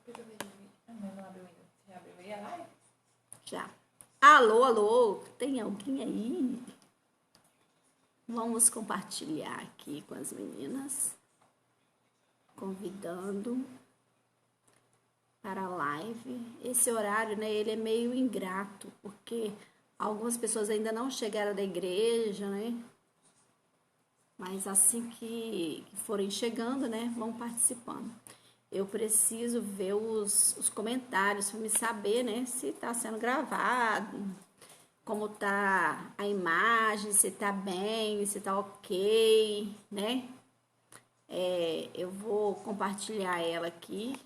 Não abriu ainda. Já abriu aí a live? Já. Alô, alô, tem alguém aí? Vamos compartilhar aqui com as meninas, convidando para a live. Esse horário, né, ele é meio ingrato, porque algumas pessoas ainda não chegaram da igreja, né? Mas assim que forem chegando, né, vão participando. Eu preciso ver os comentários para me saber, né, se está sendo gravado, como tá a imagem, se tá bem, se tá ok, né? Eu vou compartilhar ela aqui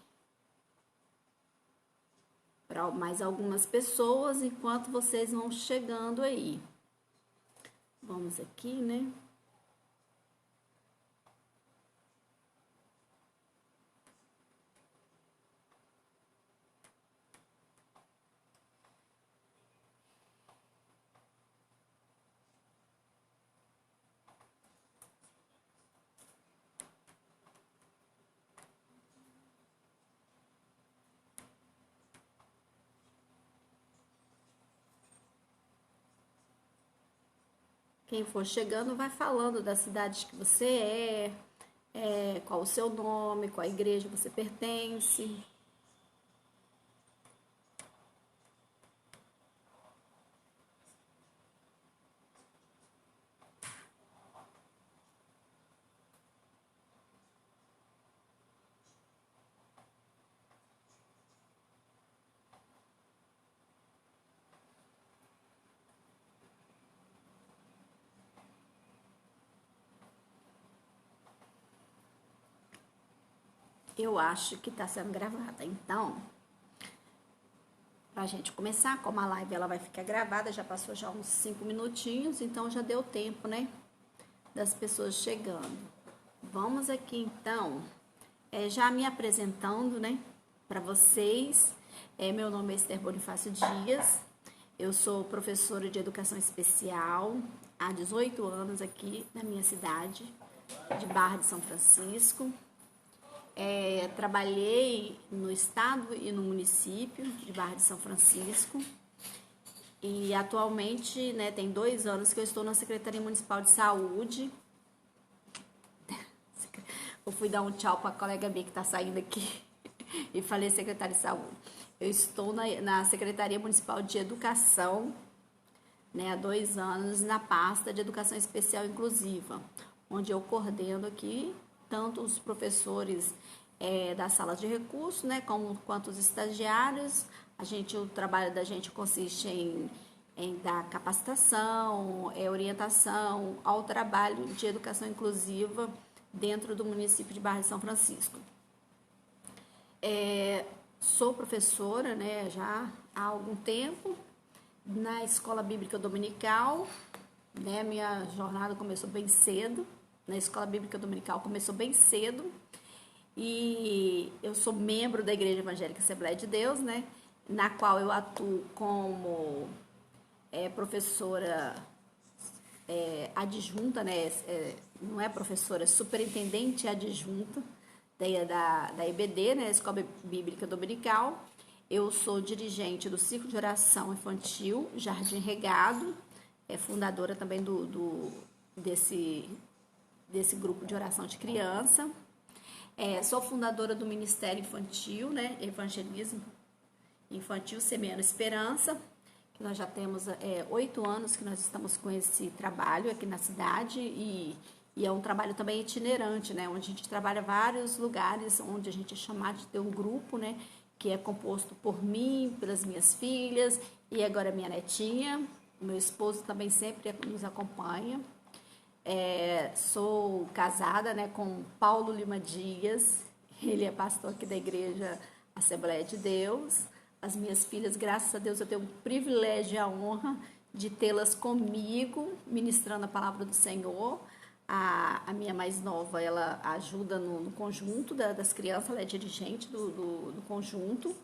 para mais algumas pessoas enquanto vocês vão chegando aí. Vamos aqui, né? Quem for chegando vai falando da cidade que você qual o seu nome, qual igreja você pertence. Eu acho que está sendo gravada. Então, para a gente começar, como a live ela vai ficar gravada, já passou já uns 5 minutinhos, então já deu tempo, né, das pessoas chegando. Vamos aqui, então, já me apresentando, né, para vocês. Meu nome é Esther Bonifácio Dias, eu sou professora de educação especial há 18 anos aqui na minha cidade, de Barra de São Francisco. Trabalhei no estado e no município de Barra de São Francisco e atualmente, né, tem 2 anos que eu estou na Secretaria Municipal de Saúde. Eu fui dar um tchau para a colega minha que está saindo aqui e falei secretária de saúde. Eu estou na Secretaria Municipal de Educação, né, há 2 anos na pasta de Educação Especial Inclusiva, onde eu coordeno aqui tanto os professores das salas de recursos, né, quanto os estagiários. O trabalho da gente consiste em dar capacitação, orientação ao trabalho de educação inclusiva dentro do município de Barra de São Francisco. Sou professora, né, já há algum tempo na Escola Bíblica Dominical, né, minha jornada começou bem cedo. Na Escola Bíblica Dominical começou bem cedo e eu sou membro da Igreja Evangélica Assembleia de Deus, né, na qual eu atuo como professora adjunta, né, não é professora, é superintendente adjunta da EBD, né, Escola Bíblica Dominical. Eu sou dirigente do Ciclo de Oração Infantil Jardim Regado, fundadora também desse grupo de oração de criança. Sou fundadora do Ministério Infantil, né, Evangelismo Infantil Semeando Esperança, que nós já temos 8 anos que nós estamos com esse trabalho aqui na cidade e é um trabalho também itinerante, né, onde a gente trabalha vários lugares, onde a gente é chamado de ter um grupo, né, que é composto por mim, pelas minhas filhas e agora minha netinha. Meu esposo também sempre nos acompanha. Sou casada, né, com Paulo Lima Dias, ele é pastor aqui da Igreja Assembleia de Deus. As minhas filhas, graças a Deus, eu tenho o privilégio e a honra de tê-las comigo, ministrando a palavra do Senhor. A minha mais nova, ela ajuda no conjunto das crianças, ela é dirigente do conjunto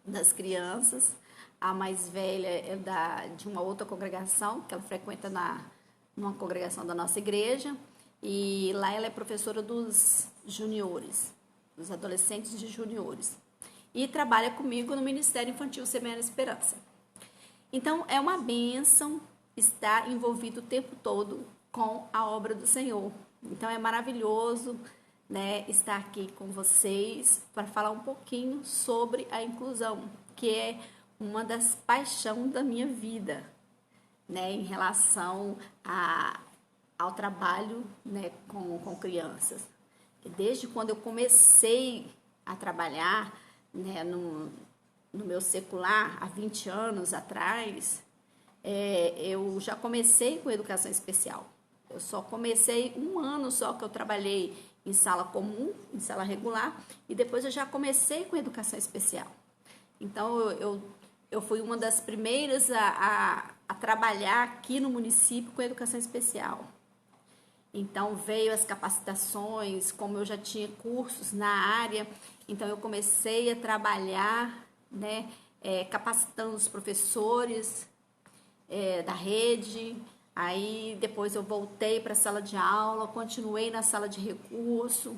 das crianças. A mais velha é de uma outra congregação, que ela frequenta numa congregação da nossa igreja, e lá ela é professora dos juniores, dos adolescentes e juniores. e trabalha comigo no Ministério Infantil Semear Esperança. Então, é uma bênção estar envolvido o tempo todo com a obra do Senhor. Então, é maravilhoso, né, estar aqui com vocês para falar um pouquinho sobre a inclusão, que é uma das paixões da minha vida, né, em relação ao trabalho, né, com crianças. Desde quando eu comecei a trabalhar, né, no meu secular, há 20 anos atrás, eu já comecei com educação especial. Eu só comecei 1 ano só que eu trabalhei em sala comum, em sala regular, e depois eu já comecei com educação especial. Então, eu fui uma das primeiras a trabalhar aqui no município com educação especial. Então, veio as capacitações, como eu já tinha cursos na área, então eu comecei a trabalhar, né, capacitando os professores da rede. Aí, depois eu voltei para a sala de aula, continuei na sala de recurso.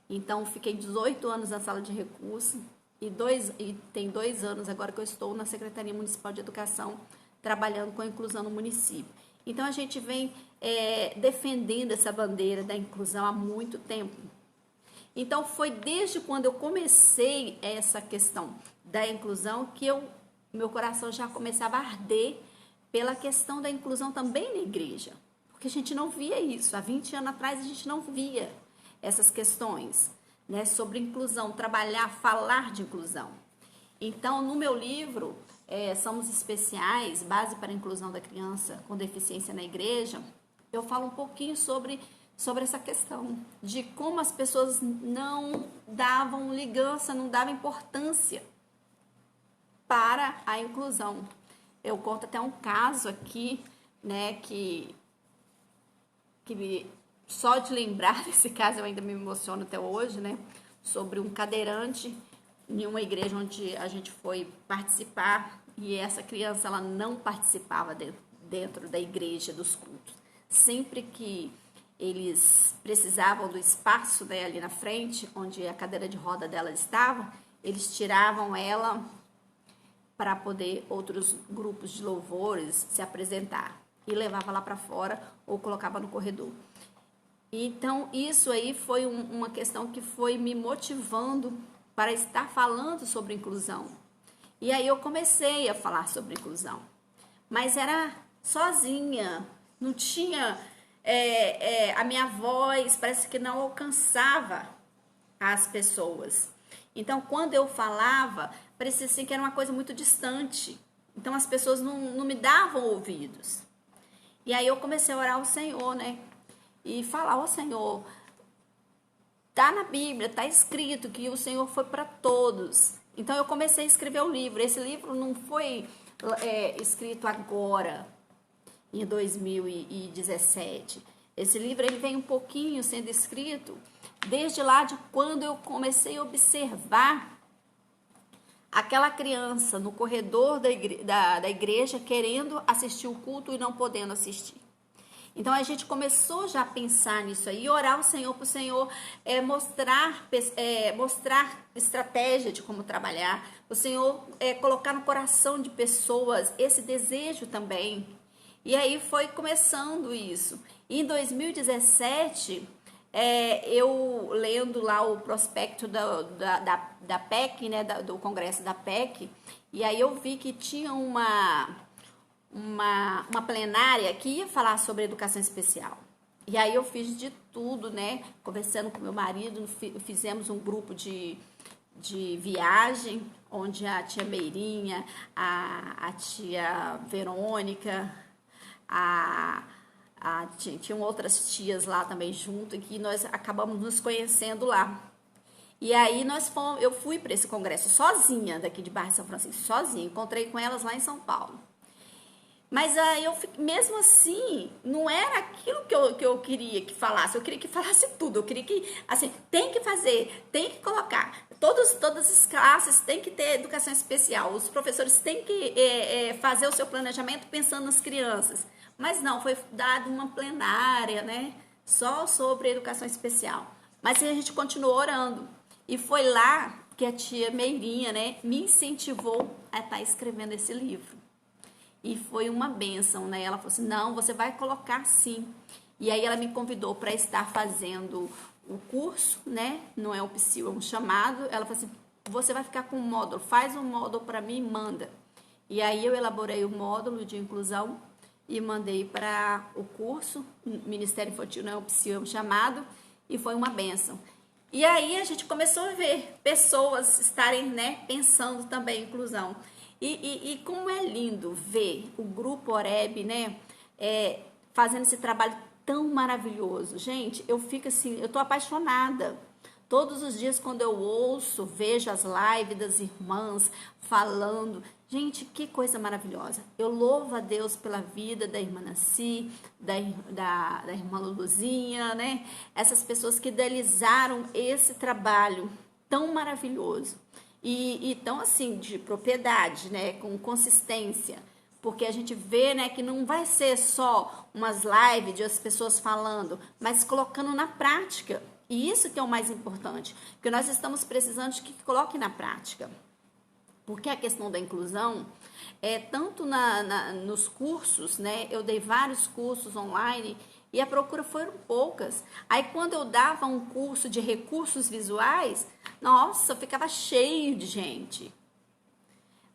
Então, fiquei 18 anos na sala de recurso e tem 2 anos agora que eu estou na Secretaria Municipal de Educação, trabalhando com a inclusão no município. Então, a gente vem defendendo essa bandeira da inclusão há muito tempo. Então, foi desde quando eu comecei essa questão da inclusão que meu coração já começava a arder pela questão da inclusão também na igreja. Porque a gente não via isso. Há 20 anos atrás, a gente não via essas questões, né, sobre inclusão, trabalhar, falar de inclusão. Então, no meu livro, Somos Especiais, Base para a Inclusão da Criança com Deficiência na Igreja, eu falo um pouquinho sobre essa questão de como as pessoas não davam ligança, não davam importância para a inclusão. Eu conto até um caso aqui, né, que só de lembrar desse caso eu ainda me emociono até hoje, né, sobre um cadeirante em uma igreja onde a gente foi participar e essa criança ela não participava dentro da igreja dos cultos. Sempre que eles precisavam do espaço, né, ali na frente, onde a cadeira de roda dela estava, eles tiravam ela para poder outros grupos de louvores se apresentar e levava lá para fora ou colocava no corredor. Então, isso aí foi uma questão que foi me motivando para estar falando sobre inclusão. E aí eu comecei a falar sobre inclusão, mas era sozinha, não tinha a minha voz, parece que não alcançava as pessoas. Então, quando eu falava, parecia assim que era uma coisa muito distante. Então, as pessoas não me davam ouvidos. E aí eu comecei a orar ao Senhor, né? E falar, Senhor, tá na Bíblia, tá escrito que o Senhor foi para todos. Então, eu comecei a escrever o livro. Esse livro não foi escrito agora, em 2017. Esse livro ele vem um pouquinho sendo escrito desde lá de quando eu comecei a observar aquela criança no corredor da igreja querendo assistir o culto e não podendo assistir. Então, a gente começou já a pensar nisso aí, orar ao Senhor para o Senhor mostrar estratégia de como trabalhar, o Senhor colocar no coração de pessoas esse desejo também. E aí foi começando isso. Em 2017, eu lendo lá o prospecto da PEC, né, do Congresso da PEC, e aí eu vi que tinha uma plenária que ia falar sobre educação especial. E aí eu fiz de tudo, né? Conversando com meu marido, fizemos um grupo de viagem, onde a tia Meirinha, a tia Verônica, tinham outras tias lá também junto, e que nós acabamos nos conhecendo lá. E aí eu fui para esse congresso sozinha, daqui de Barra de São Francisco, sozinha. Encontrei com elas lá em São Paulo. Mas aí mesmo assim, não era aquilo que eu queria que falasse. Eu queria que falasse tudo. Eu queria que, assim, tem que fazer, tem que colocar. Todas as classes têm que ter educação especial. Os professores têm que fazer o seu planejamento pensando nas crianças. Mas não, foi dada uma plenária, né? Só sobre educação especial. Mas a gente continuou orando. E foi lá que a tia Meirinha, né, me incentivou a estar escrevendo esse livro. E foi uma bênção, né? Ela falou assim, não, você vai colocar sim. E aí ela me convidou para estar fazendo o curso, né? Não é um psil, é um chamado. Ela falou assim, você vai ficar com um módulo, faz um módulo para mim e manda. E aí eu elaborei o módulo de inclusão e mandei para o curso, Ministério Infantil não é um psil, é um chamado, e foi uma bênção. E aí a gente começou a ver pessoas estarem, né, pensando também em inclusão. E como é lindo ver o Grupo Oreb, né, fazendo esse trabalho tão maravilhoso. Gente, eu fico assim, eu tô apaixonada. Todos os dias quando eu ouço, vejo as lives das irmãs falando. Gente, que coisa maravilhosa. Eu louvo a Deus pela vida da irmã Nancy, da irmã Luluzinha, né? Essas pessoas que idealizaram esse trabalho tão maravilhoso. E tão assim, de propriedade, né? Com consistência. Porque a gente vê, né, que não vai ser só umas lives de as pessoas falando, mas colocando na prática. E isso que é o mais importante. Porque nós estamos precisando de que coloque na prática. Porque a questão da inclusão é tanto nos cursos, né? Eu dei vários cursos online e a procura foram poucas. Aí quando eu dava um curso de recursos visuais, nossa, ficava cheio de gente.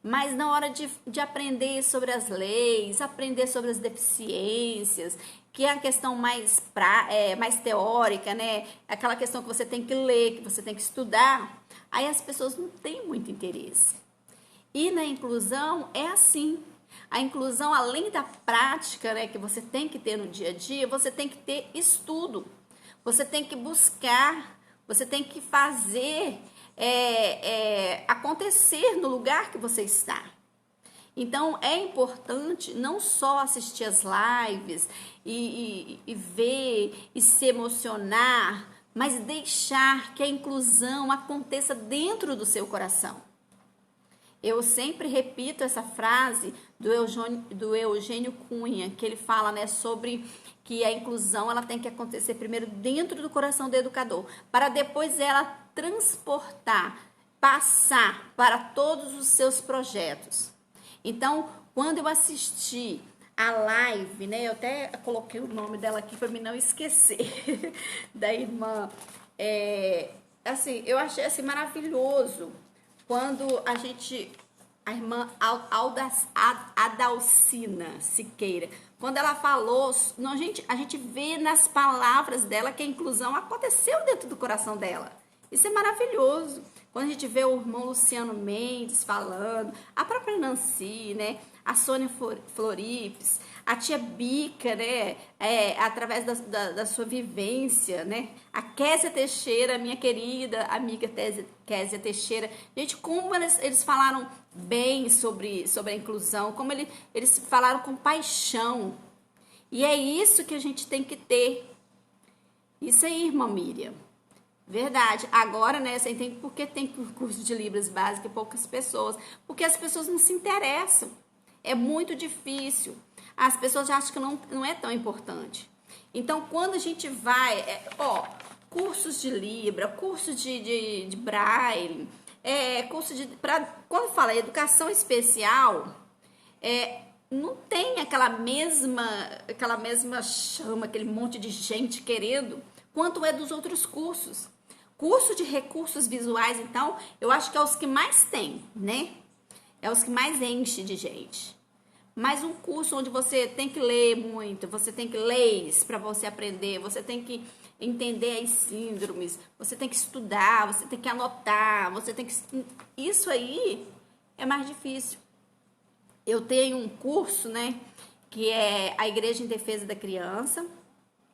Mas na hora de aprender sobre as leis, aprender sobre as deficiências, que é a questão mais teórica, né? Aquela questão que você tem que ler, que você tem que estudar, aí as pessoas não têm muito interesse. E na inclusão é assim. A inclusão, além da prática, né, que você tem que ter no dia a dia, você tem que ter estudo. Você tem que buscar, você tem que fazer acontecer no lugar que você está. Então, é importante não só assistir as lives e ver e se emocionar, mas deixar que a inclusão aconteça dentro do seu coração. Eu sempre repito essa frase do Eugênio Cunha, que ele fala, né, sobre que a inclusão ela tem que acontecer primeiro dentro do coração do educador, para depois ela transportar, passar para todos os seus projetos. Então, quando eu assisti a live, né, eu até coloquei o nome dela aqui para mim não esquecer, da irmã, assim, eu achei assim maravilhoso. Quando a irmã Adalcina Siqueira, quando ela falou, a gente vê nas palavras dela que a inclusão aconteceu dentro do coração dela. Isso é maravilhoso. Quando a gente vê o irmão Luciano Mendes falando, a própria Nancy, né? A Sônia Floripes, a tia Bica, né? Através da sua vivência, né? A Késia Teixeira, minha querida amiga Késia Teixeira. Gente, como eles falaram bem sobre a inclusão, como eles falaram com paixão. E é isso que a gente tem que ter. Isso aí, irmã Miriam. Verdade. Agora, né, você entende por que tem curso de Libras básico e poucas pessoas? Porque as pessoas não se interessam. É muito difícil. As pessoas já acham que não é tão importante. Então, quando a gente vai, cursos de Libra, curso de Braille, quando fala educação especial, não tem aquela mesma chama, aquele monte de gente querendo, quanto é dos outros cursos. Curso de recursos visuais, então, eu acho que é os que mais tem, né? É os que mais enche de gente. Mas um curso onde você tem que ler muito, você tem que ler para você aprender, você tem que entender as síndromes, você tem que estudar, você tem que anotar, você tem que... Isso aí é mais difícil. Eu tenho um curso, né, que é a Igreja em Defesa da Criança,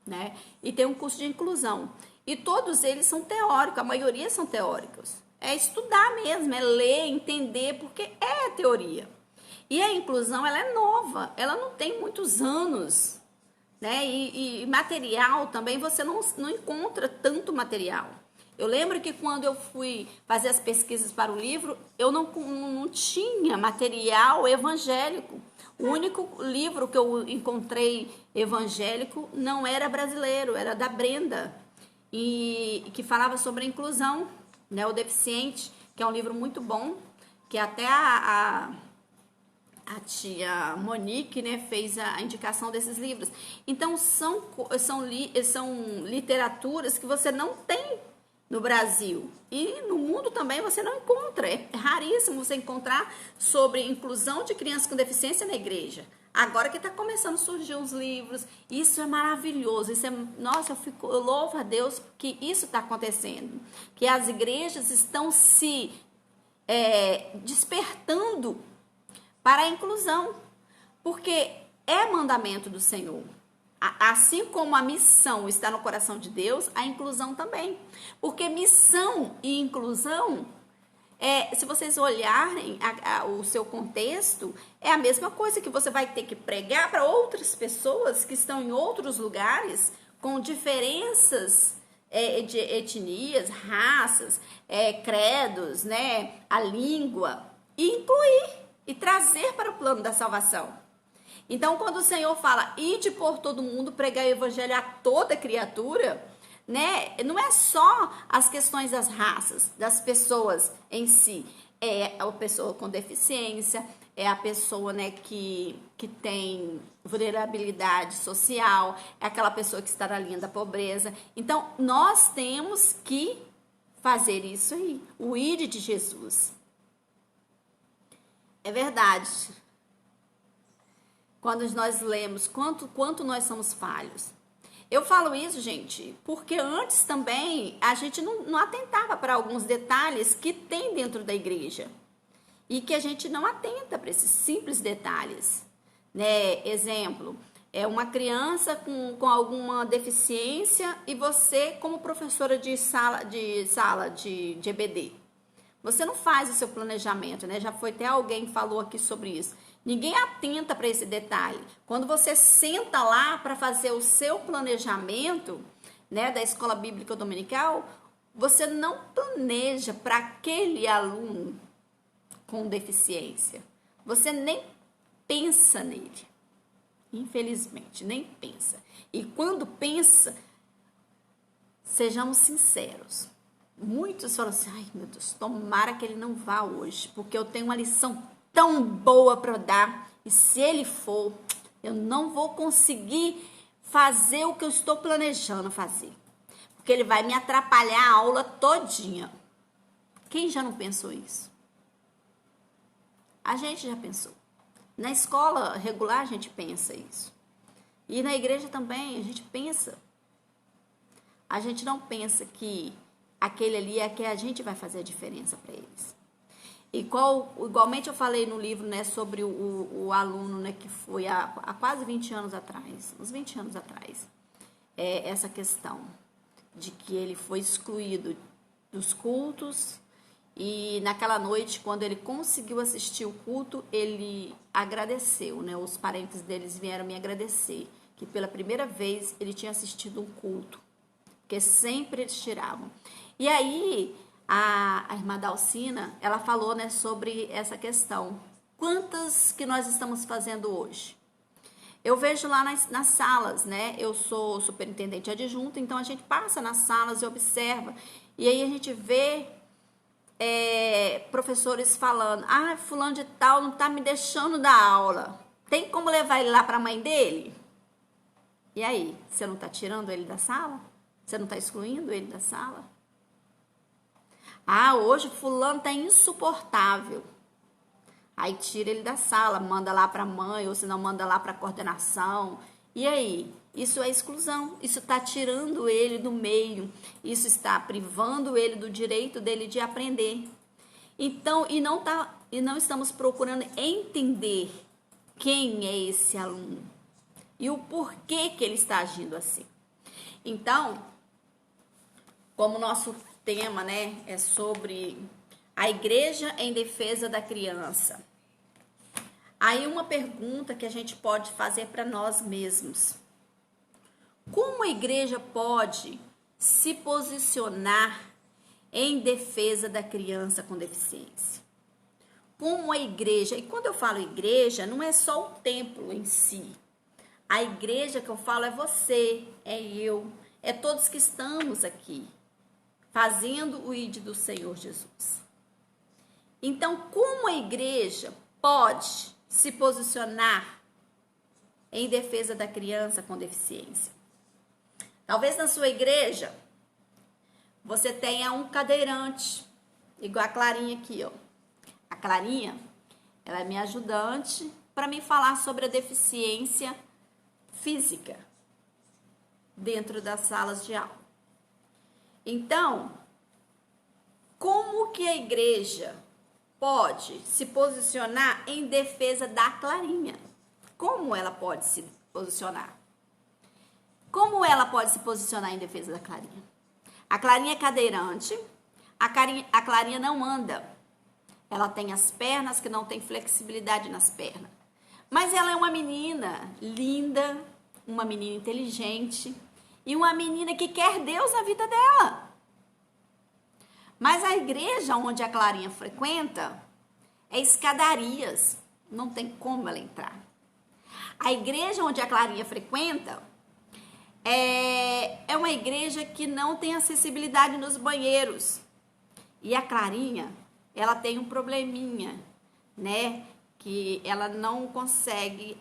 né, e tem um curso de inclusão. E todos eles são teóricos, a maioria são teóricos. É estudar mesmo, é ler, entender, porque é teoria. E a inclusão, ela é nova, ela não tem muitos anos, né? E material também, você não encontra tanto material. Eu lembro que quando eu fui fazer as pesquisas para o livro, eu não tinha material evangélico. O único livro que eu encontrei evangélico não era brasileiro, era da Brenda, e que falava sobre a inclusão, né, o deficiente. que é um livro muito bom, que até a tia Monique, né, fez a indicação desses livros. Então, são literaturas que você não tem no Brasil. E no mundo também você não encontra. É raríssimo você encontrar sobre inclusão de crianças com deficiência na igreja. Agora que está começando a surgir os livros, isso é maravilhoso. Isso é, nossa, eu louvo a Deus que isso está acontecendo. Que as igrejas estão se despertando para a inclusão, porque é mandamento do Senhor. Assim como a missão está no coração de Deus, a inclusão também. Porque missão e inclusão, se vocês olharem o seu contexto, é a mesma coisa que você vai ter que pregar para outras pessoas que estão em outros lugares, com diferenças de etnias, raças, credos, né, a língua, e incluir e trazer para o plano da salvação. Então, quando o Senhor fala, ide por todo mundo, pregar o evangelho a toda criatura, né? Não é só as questões das raças, das pessoas em si. É a pessoa com deficiência, é a pessoa, né, que tem vulnerabilidade social, é aquela pessoa que está na linha da pobreza. Então, nós temos que fazer isso aí, o ide de Jesus. É verdade. Quando nós lemos quanto nós somos falhos. Eu falo isso, gente, porque antes também a gente não atentava para alguns detalhes que tem dentro da igreja. E que a gente não atenta para esses simples detalhes. Né? Exemplo, uma criança com alguma deficiência e você, como professora de sala de EBD, você não faz o seu planejamento, né? Já foi até alguém que falou aqui sobre isso. Ninguém atenta para esse detalhe. Quando você senta lá para fazer o seu planejamento, né, da escola bíblica dominical, você não planeja para aquele aluno com deficiência. Você nem pensa nele. Infelizmente, nem pensa. E quando pensa, sejamos sinceros. Muitos falam assim, ai meu Deus, tomara que ele não vá hoje, porque eu tenho uma lição tão boa para dar, e se ele for, eu não vou conseguir fazer o que eu estou planejando fazer, porque ele vai me atrapalhar a aula todinha. Quem já não pensou isso? A gente já pensou. Na escola regular a gente pensa isso. E na igreja também a gente pensa. A gente não pensa que aquele ali é que a gente vai fazer a diferença para eles. Igualmente eu falei no livro, né, sobre o aluno, né, que foi há quase 20 anos atrás, uns 20 anos atrás, essa questão de que ele foi excluído dos cultos e naquela noite, quando ele conseguiu assistir o culto, ele agradeceu, né, os parentes deles vieram me agradecer, que pela primeira vez ele tinha assistido um culto, porque sempre eles tiravam. E aí, a irmã Dalcina, ela falou, né, sobre essa questão. Quantas que nós estamos fazendo hoje? Eu vejo lá nas salas, né? Eu sou superintendente adjunta, então a gente passa nas salas e observa. E aí a gente vê professores falando, fulano de tal não tá me deixando dar aula. Tem como levar ele lá para a mãe dele? E aí, você não tá tirando ele da sala? Você não tá excluindo ele da sala? Hoje fulano tá insuportável. Aí tira ele da sala, manda lá para a mãe, ou se não manda lá para a coordenação. E aí? Isso é exclusão. Isso está tirando ele do meio. Isso está privando ele do direito dele de aprender. Então, e não estamos procurando entender quem é esse aluno e o porquê que ele está agindo assim. Então, como o nosso tema, né, é sobre a igreja em defesa da criança. Aí uma pergunta que a gente pode fazer para nós mesmos. Como a igreja pode se posicionar em defesa da criança com deficiência? Como a igreja, e quando eu falo igreja, não é só o templo em si. A igreja que eu falo é você, é eu, é todos que estamos aqui, fazendo o ID do Senhor Jesus. Então, como a igreja pode se posicionar em defesa da criança com deficiência? Talvez na sua igreja você tenha um cadeirante, igual a Clarinha aqui, ó. A Clarinha, ela é minha ajudante para me falar sobre a deficiência física dentro das salas de aula. Então, como que a igreja pode se posicionar em defesa da Clarinha? Como ela pode se posicionar? Como ela pode se posicionar em defesa da Clarinha? A Clarinha é cadeirante, a Clarinha não anda. Ela tem as pernas que não tem flexibilidade nas pernas. Mas ela é uma menina linda, uma menina inteligente e uma menina que quer Deus na vida dela. Mas a igreja onde a Clarinha frequenta é escadarias, não tem como ela entrar. A igreja onde a Clarinha frequenta é uma igreja que não tem acessibilidade nos banheiros. E a Clarinha, ela tem um probleminha, né? Que ela não consegue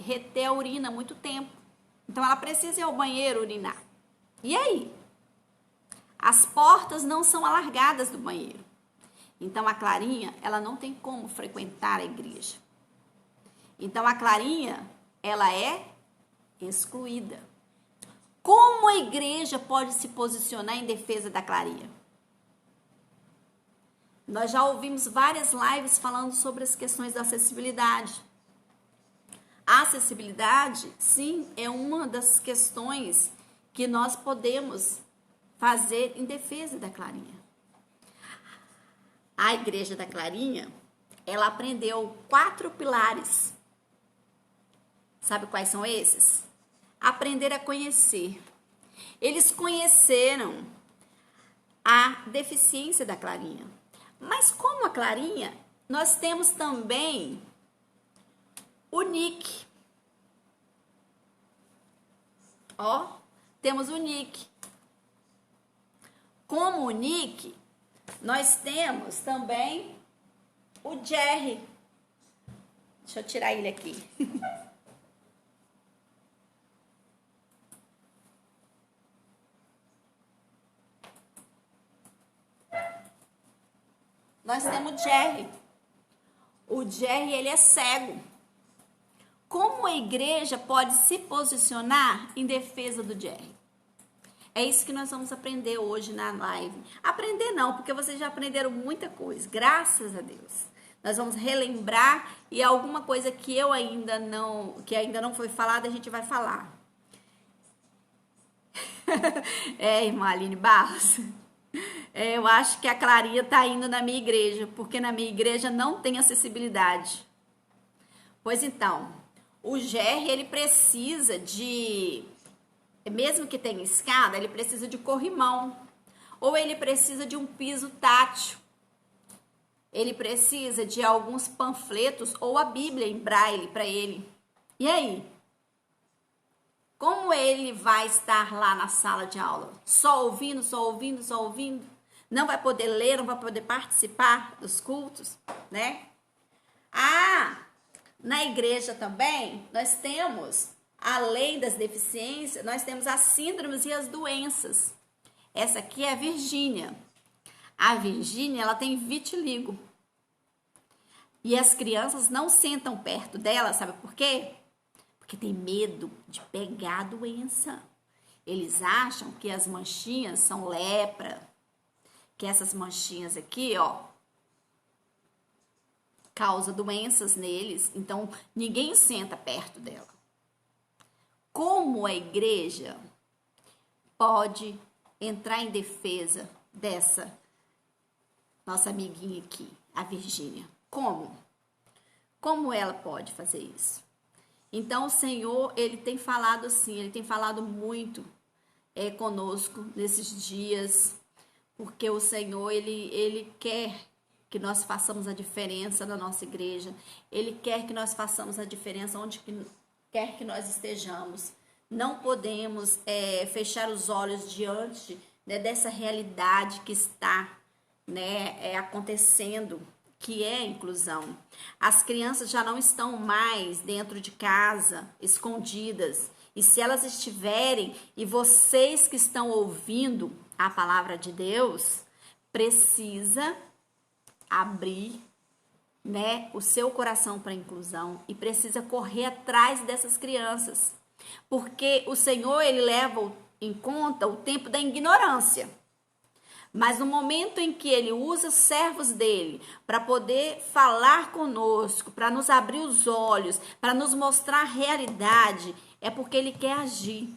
reter a urina muito tempo. Então, ela precisa ir ao banheiro urinar. E aí? As portas não são alargadas do banheiro. Então, a Clarinha, ela não tem como frequentar a igreja. Então, a Clarinha, ela é excluída. Como a igreja pode se posicionar em defesa da Clarinha? Nós já ouvimos várias lives falando sobre as questões da acessibilidade. A acessibilidade, sim, é uma das questões que nós podemos fazer em defesa da Clarinha. A igreja da Clarinha, ela aprendeu 4 pilares. Sabe quais são esses? Aprender a conhecer. Eles conheceram a deficiência da Clarinha. Mas como a Clarinha, nós temos também o Nick. Ó, temos o Nick. Como o Nick, nós temos também o Jerry. Deixa eu tirar ele aqui. Nós temos o Jerry. O Jerry, ele é cego. Como a igreja pode se posicionar em defesa do Jerry? É isso que nós vamos aprender hoje na live. Aprender não, porque vocês já aprenderam muita coisa, graças a Deus. Nós vamos relembrar e alguma coisa que ainda não foi falada, a gente vai falar. Irmã Aline Barros. Eu acho que a Clarinha tá indo na minha igreja, porque na minha igreja não tem acessibilidade. Pois então, o Jerry, ele precisa mesmo que tenha escada, ele precisa de corrimão. Ou ele precisa de um piso tátil. Ele precisa de alguns panfletos ou a Bíblia em braille para ele. E aí? Como ele vai estar lá na sala de aula? Só ouvindo, só ouvindo, só ouvindo? Não vai poder ler, não vai poder participar dos cultos, né? Na igreja também, nós temos, além das deficiências, nós temos as síndromes e as doenças. Essa aqui é a Virgínia. A Virgínia, ela tem vitiligo. E as crianças não sentam perto dela, sabe por quê? Porque tem medo de pegar a doença. Eles acham que as manchinhas são lepra. Que essas manchinhas aqui, ó, causa doenças neles. Então, ninguém senta perto dela. Como a igreja pode entrar em defesa dessa nossa amiguinha aqui, a Virgínia? Como? Como ela pode fazer isso? Então, o Senhor, ele tem falado assim, ele tem falado muito conosco nesses dias, porque o Senhor, ele quer que nós façamos a diferença na nossa igreja. Ele quer que nós façamos a diferença onde quer que nós estejamos. Não podemos fechar os olhos diante, né, dessa realidade que está né, acontecendo, que é a inclusão. As crianças já não estão mais dentro de casa, escondidas. E se elas estiverem, e vocês que estão ouvindo a palavra de Deus, precisa abrir, né, o seu coração para a inclusão e precisa correr atrás dessas crianças. Porque o Senhor, ele leva em conta o tempo da ignorância. Mas no momento em que ele usa os servos dele para poder falar conosco, para nos abrir os olhos, para nos mostrar a realidade, é porque ele quer agir.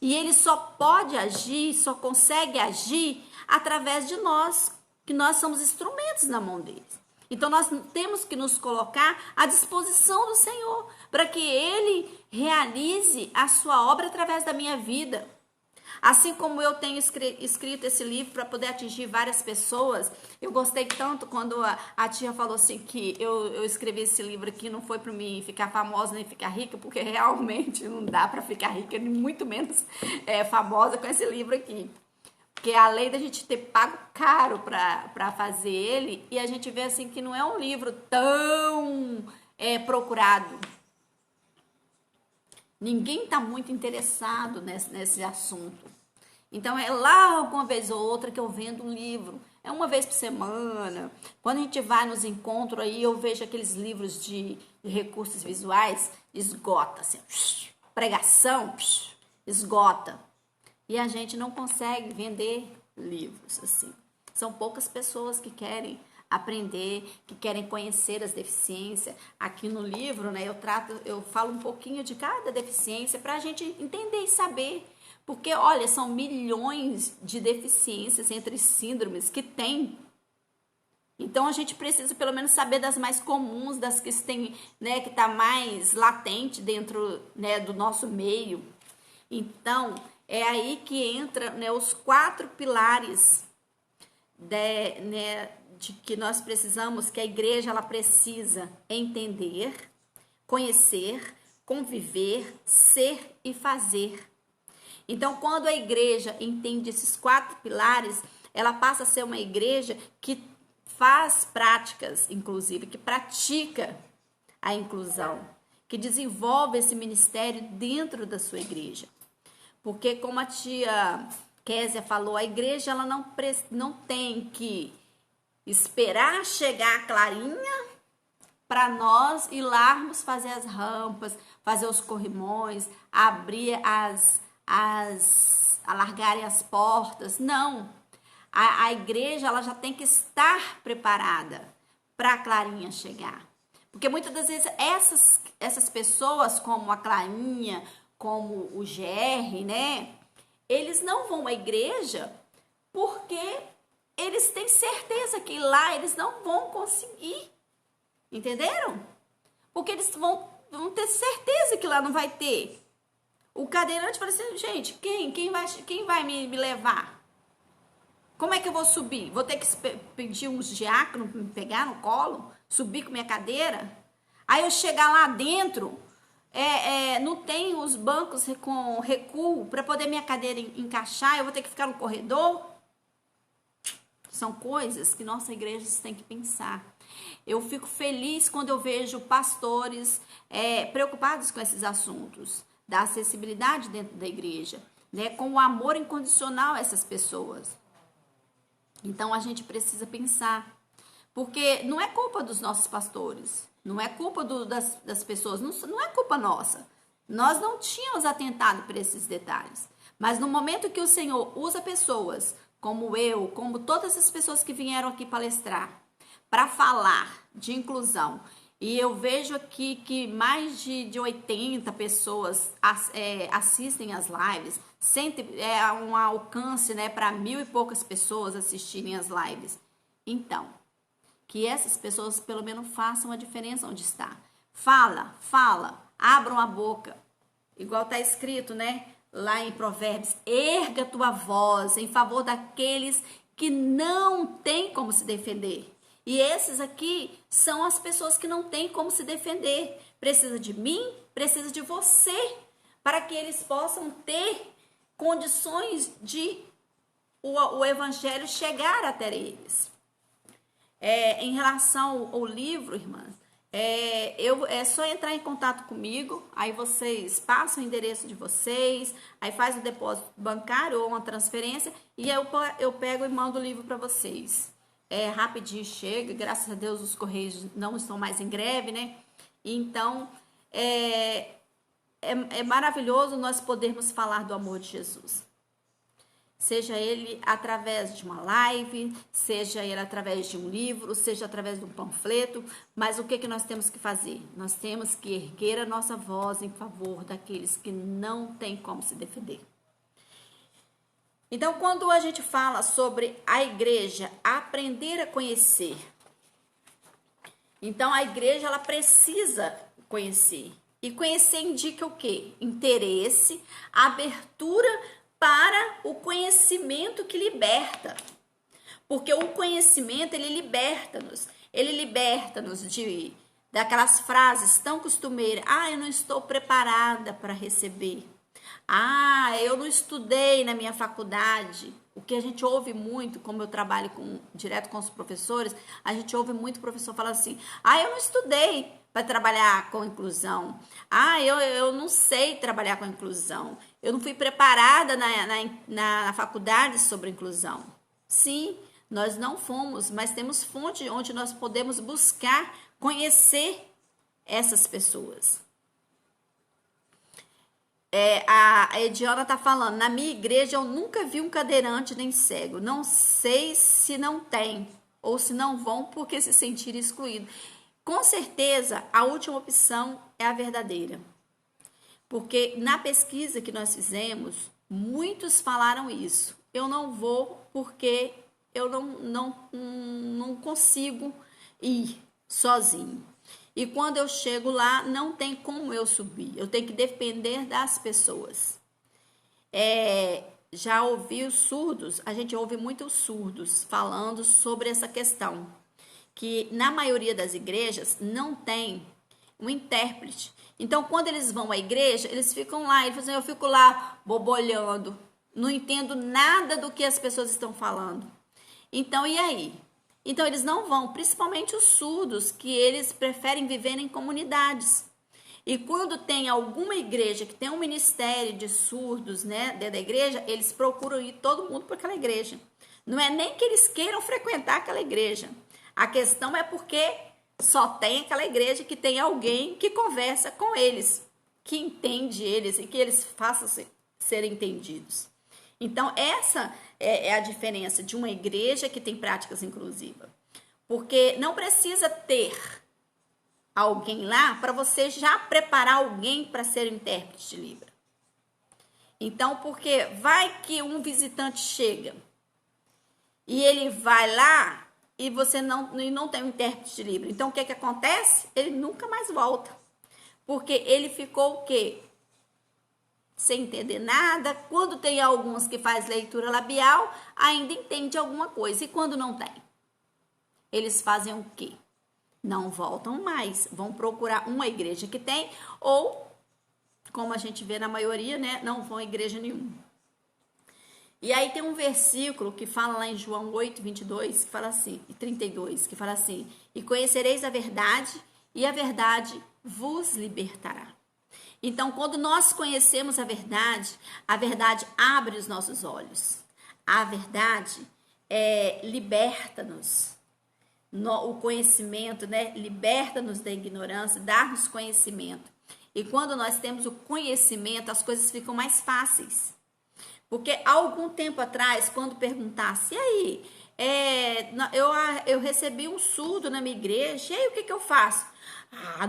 E ele só pode agir, só consegue agir através de nós, que nós somos instrumentos na mão dele. Então nós temos que nos colocar à disposição do Senhor, para que ele realize a sua obra através da minha vida. Assim como eu tenho escrito esse livro para poder atingir várias pessoas, eu gostei tanto quando a tia falou assim que eu escrevi esse livro aqui, não foi para mim ficar famosa nem ficar rica, porque realmente não dá para ficar rica, nem muito menos famosa com esse livro aqui. Porque além da gente ter pago caro para fazer ele, e a gente vê assim que não é um livro tão procurado. Ninguém está muito interessado nesse assunto. Então, é lá alguma vez ou outra que eu vendo um livro. É uma vez por semana. Quando a gente vai nos encontros aí, eu vejo aqueles livros de recursos visuais, esgota, assim, pregação, esgota. E a gente não consegue vender livros, assim. São poucas pessoas que querem aprender, que querem conhecer as deficiências. Aqui no livro, né, eu falo um pouquinho de cada deficiência para a gente entender e saber. Porque, olha, são milhões de deficiências entre síndromes que tem. Então, a gente precisa pelo menos saber das mais comuns, das que tem, né, que está mais latente dentro, né, do nosso meio. Então, é aí que entra, né, os 4 pilares de que nós precisamos, que a igreja ela precisa entender, conhecer, conviver, ser e fazer. Então, quando a igreja entende esses 4 pilares, ela passa a ser uma igreja que faz práticas, inclusive, que pratica a inclusão, que desenvolve esse ministério dentro da sua igreja. Porque, como a tia Késia falou, a igreja ela não tem que esperar chegar a clarinha para nós ir larmos fazer as rampas, fazer os corrimões, abrir alargarem as portas. Não. A igreja ela já tem que estar preparada para a clarinha chegar. Porque muitas das vezes essas pessoas, como a Clarinha, como o GR, né? Eles não vão à igreja porque eles têm certeza que lá eles não vão conseguir. Entenderam? Porque eles vão ter certeza que lá não vai ter. O cadeirante fala assim, gente, quem vai me levar? Como é que eu vou subir? Vou ter que pedir uns diáconos para me pegar no colo? Subir com minha cadeira? Aí eu chegar lá dentro, não tem os bancos com recuo para poder minha cadeira encaixar, eu vou ter que ficar no corredor? São coisas que nossa igreja tem que pensar. Eu fico feliz quando eu vejo pastores preocupados com esses assuntos, da acessibilidade dentro da igreja, né, com o amor incondicional a essas pessoas. Então a gente precisa pensar, porque não é culpa dos nossos pastores, não é culpa das pessoas, não é culpa nossa. Nós não tínhamos atentado por esses detalhes. Mas no momento que o Senhor usa pessoas, como eu, como todas as pessoas que vieram aqui palestrar, para falar de inclusão, e eu vejo aqui que mais de 80 pessoas assistem às lives, um alcance, né, para 1.000 e poucas pessoas assistirem às lives. Então, que essas pessoas pelo menos façam a diferença onde está. Fala, abram a boca. Igual está escrito, né, lá em Provérbios, erga tua voz em favor daqueles que não têm como se defender. E esses aqui são as pessoas que não têm como se defender. Precisa de mim, precisa de você, para que eles possam ter condições de o evangelho chegar até eles. Em relação ao livro, irmãs, é só entrar em contato comigo, aí vocês passam o endereço de vocês, aí faz o depósito bancário ou uma transferência, e eu pego e mando o livro para vocês. Rapidinho chega, graças a Deus os Correios não estão mais em greve, né? Então, é maravilhoso nós podermos falar do amor de Jesus. Seja ele através de uma live, seja ele através de um livro, seja através de um panfleto, mas o que nós temos que fazer? Nós temos que erguer a nossa voz em favor daqueles que não têm como se defender. Então, quando a gente fala sobre a igreja aprender a conhecer, então a igreja ela precisa conhecer. E conhecer indica o quê? Interesse, abertura para o conhecimento que liberta. Porque o conhecimento, ele liberta-nos. Ele liberta-nos daquelas frases tão costumeiras. Eu não estou preparada para receber. Eu não estudei na minha faculdade. O que a gente ouve muito, como eu trabalho direto com os professores, a gente ouve muito o professor falar assim, eu não estudei para trabalhar com inclusão. Eu não sei trabalhar com inclusão. Eu não fui preparada na faculdade sobre inclusão. Sim, nós não fomos, mas temos fonte onde nós podemos buscar conhecer essas pessoas. A Ediana está falando, na minha igreja eu nunca vi um cadeirante nem cego. Não sei se não tem ou se não vão porque se sentirem excluídos. Com certeza, a última opção é a verdadeira. Porque na pesquisa que nós fizemos, muitos falaram isso. Eu não vou porque eu não consigo ir sozinho. E quando eu chego lá, não tem como eu subir. Eu tenho que depender das pessoas. Já ouvi os surdos, a gente ouve muito os surdos falando sobre essa questão. Que na maioria das igrejas não tem um intérprete. Então, quando eles vão à igreja, eles ficam lá, eles dizem, eu fico lá bobolhando, não entendo nada do que as pessoas estão falando. Então, e aí? Então, eles não vão, principalmente os surdos, que eles preferem viver em comunidades. E quando tem alguma igreja que tem um ministério de surdos, né, dentro da igreja, eles procuram ir todo mundo para aquela igreja. Não é nem que eles queiram frequentar aquela igreja. A questão é porque só tem aquela igreja que tem alguém que conversa com eles, que entende eles e que eles façam ser entendidos. Então, essa é a diferença de uma igreja que tem práticas inclusivas. Porque não precisa ter alguém lá para você já preparar alguém para ser intérprete de Libra. Então, porque vai que um visitante chega e ele vai lá e você não tem um intérprete de Libra. Então, o que acontece? Ele nunca mais volta. Porque ele ficou o quê? Sem entender nada. Quando tem alguns que faz leitura labial, ainda entende alguma coisa. E quando não tem? Eles fazem o quê? Não voltam mais. Vão procurar uma igreja que tem ou, como a gente vê na maioria, né, não vão a igreja nenhuma. E aí tem um versículo que fala lá em João 8, 22, que fala assim, e 32, que fala assim, e conhecereis a verdade, e a verdade vos libertará. Então, quando nós conhecemos a verdade abre os nossos olhos. A verdade liberta-nos. O conhecimento, né, liberta-nos da ignorância, dá-nos conhecimento. E quando nós temos o conhecimento, as coisas ficam mais fáceis. Porque há algum tempo atrás, quando perguntasse, e aí, eu recebi um surdo na minha igreja, e aí o que eu faço?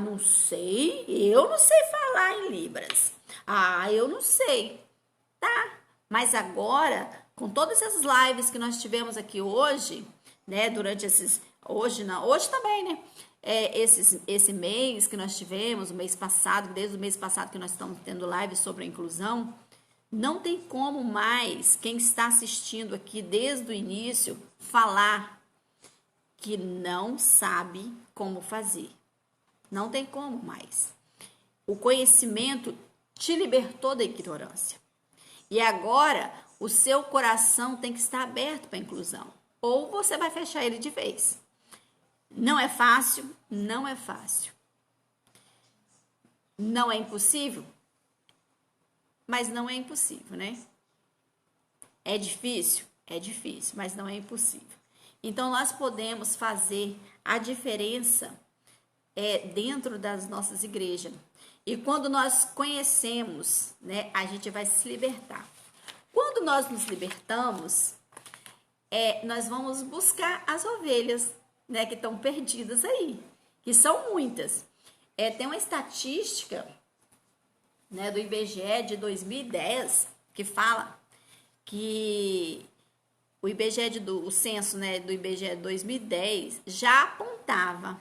Não sei, eu não sei falar em Libras. Eu não sei. Tá, mas agora, com todas essas lives que nós tivemos aqui hoje, né, durante hoje também, né, esse mês que nós tivemos, o mês passado, desde o mês passado que nós estamos tendo lives sobre a inclusão, não tem como mais quem está assistindo aqui desde o início falar que não sabe como fazer. Não tem como mais. O conhecimento te libertou da ignorância. E agora o seu coração tem que estar aberto para a inclusão. Ou você vai fechar ele de vez. Não é fácil? Não é fácil. Não é impossível? Mas não é impossível, né? É difícil? É difícil, mas não é impossível. Então, nós podemos fazer a diferença dentro das nossas igrejas. E quando nós conhecemos, né, a gente vai se libertar. Quando nós nos libertamos, nós vamos buscar as ovelhas, né, que estão perdidas aí, que são muitas. Tem uma estatística, né, do IBGE de 2010 que fala que o IBGE o censo, né, do IBGE de 2010 já apontava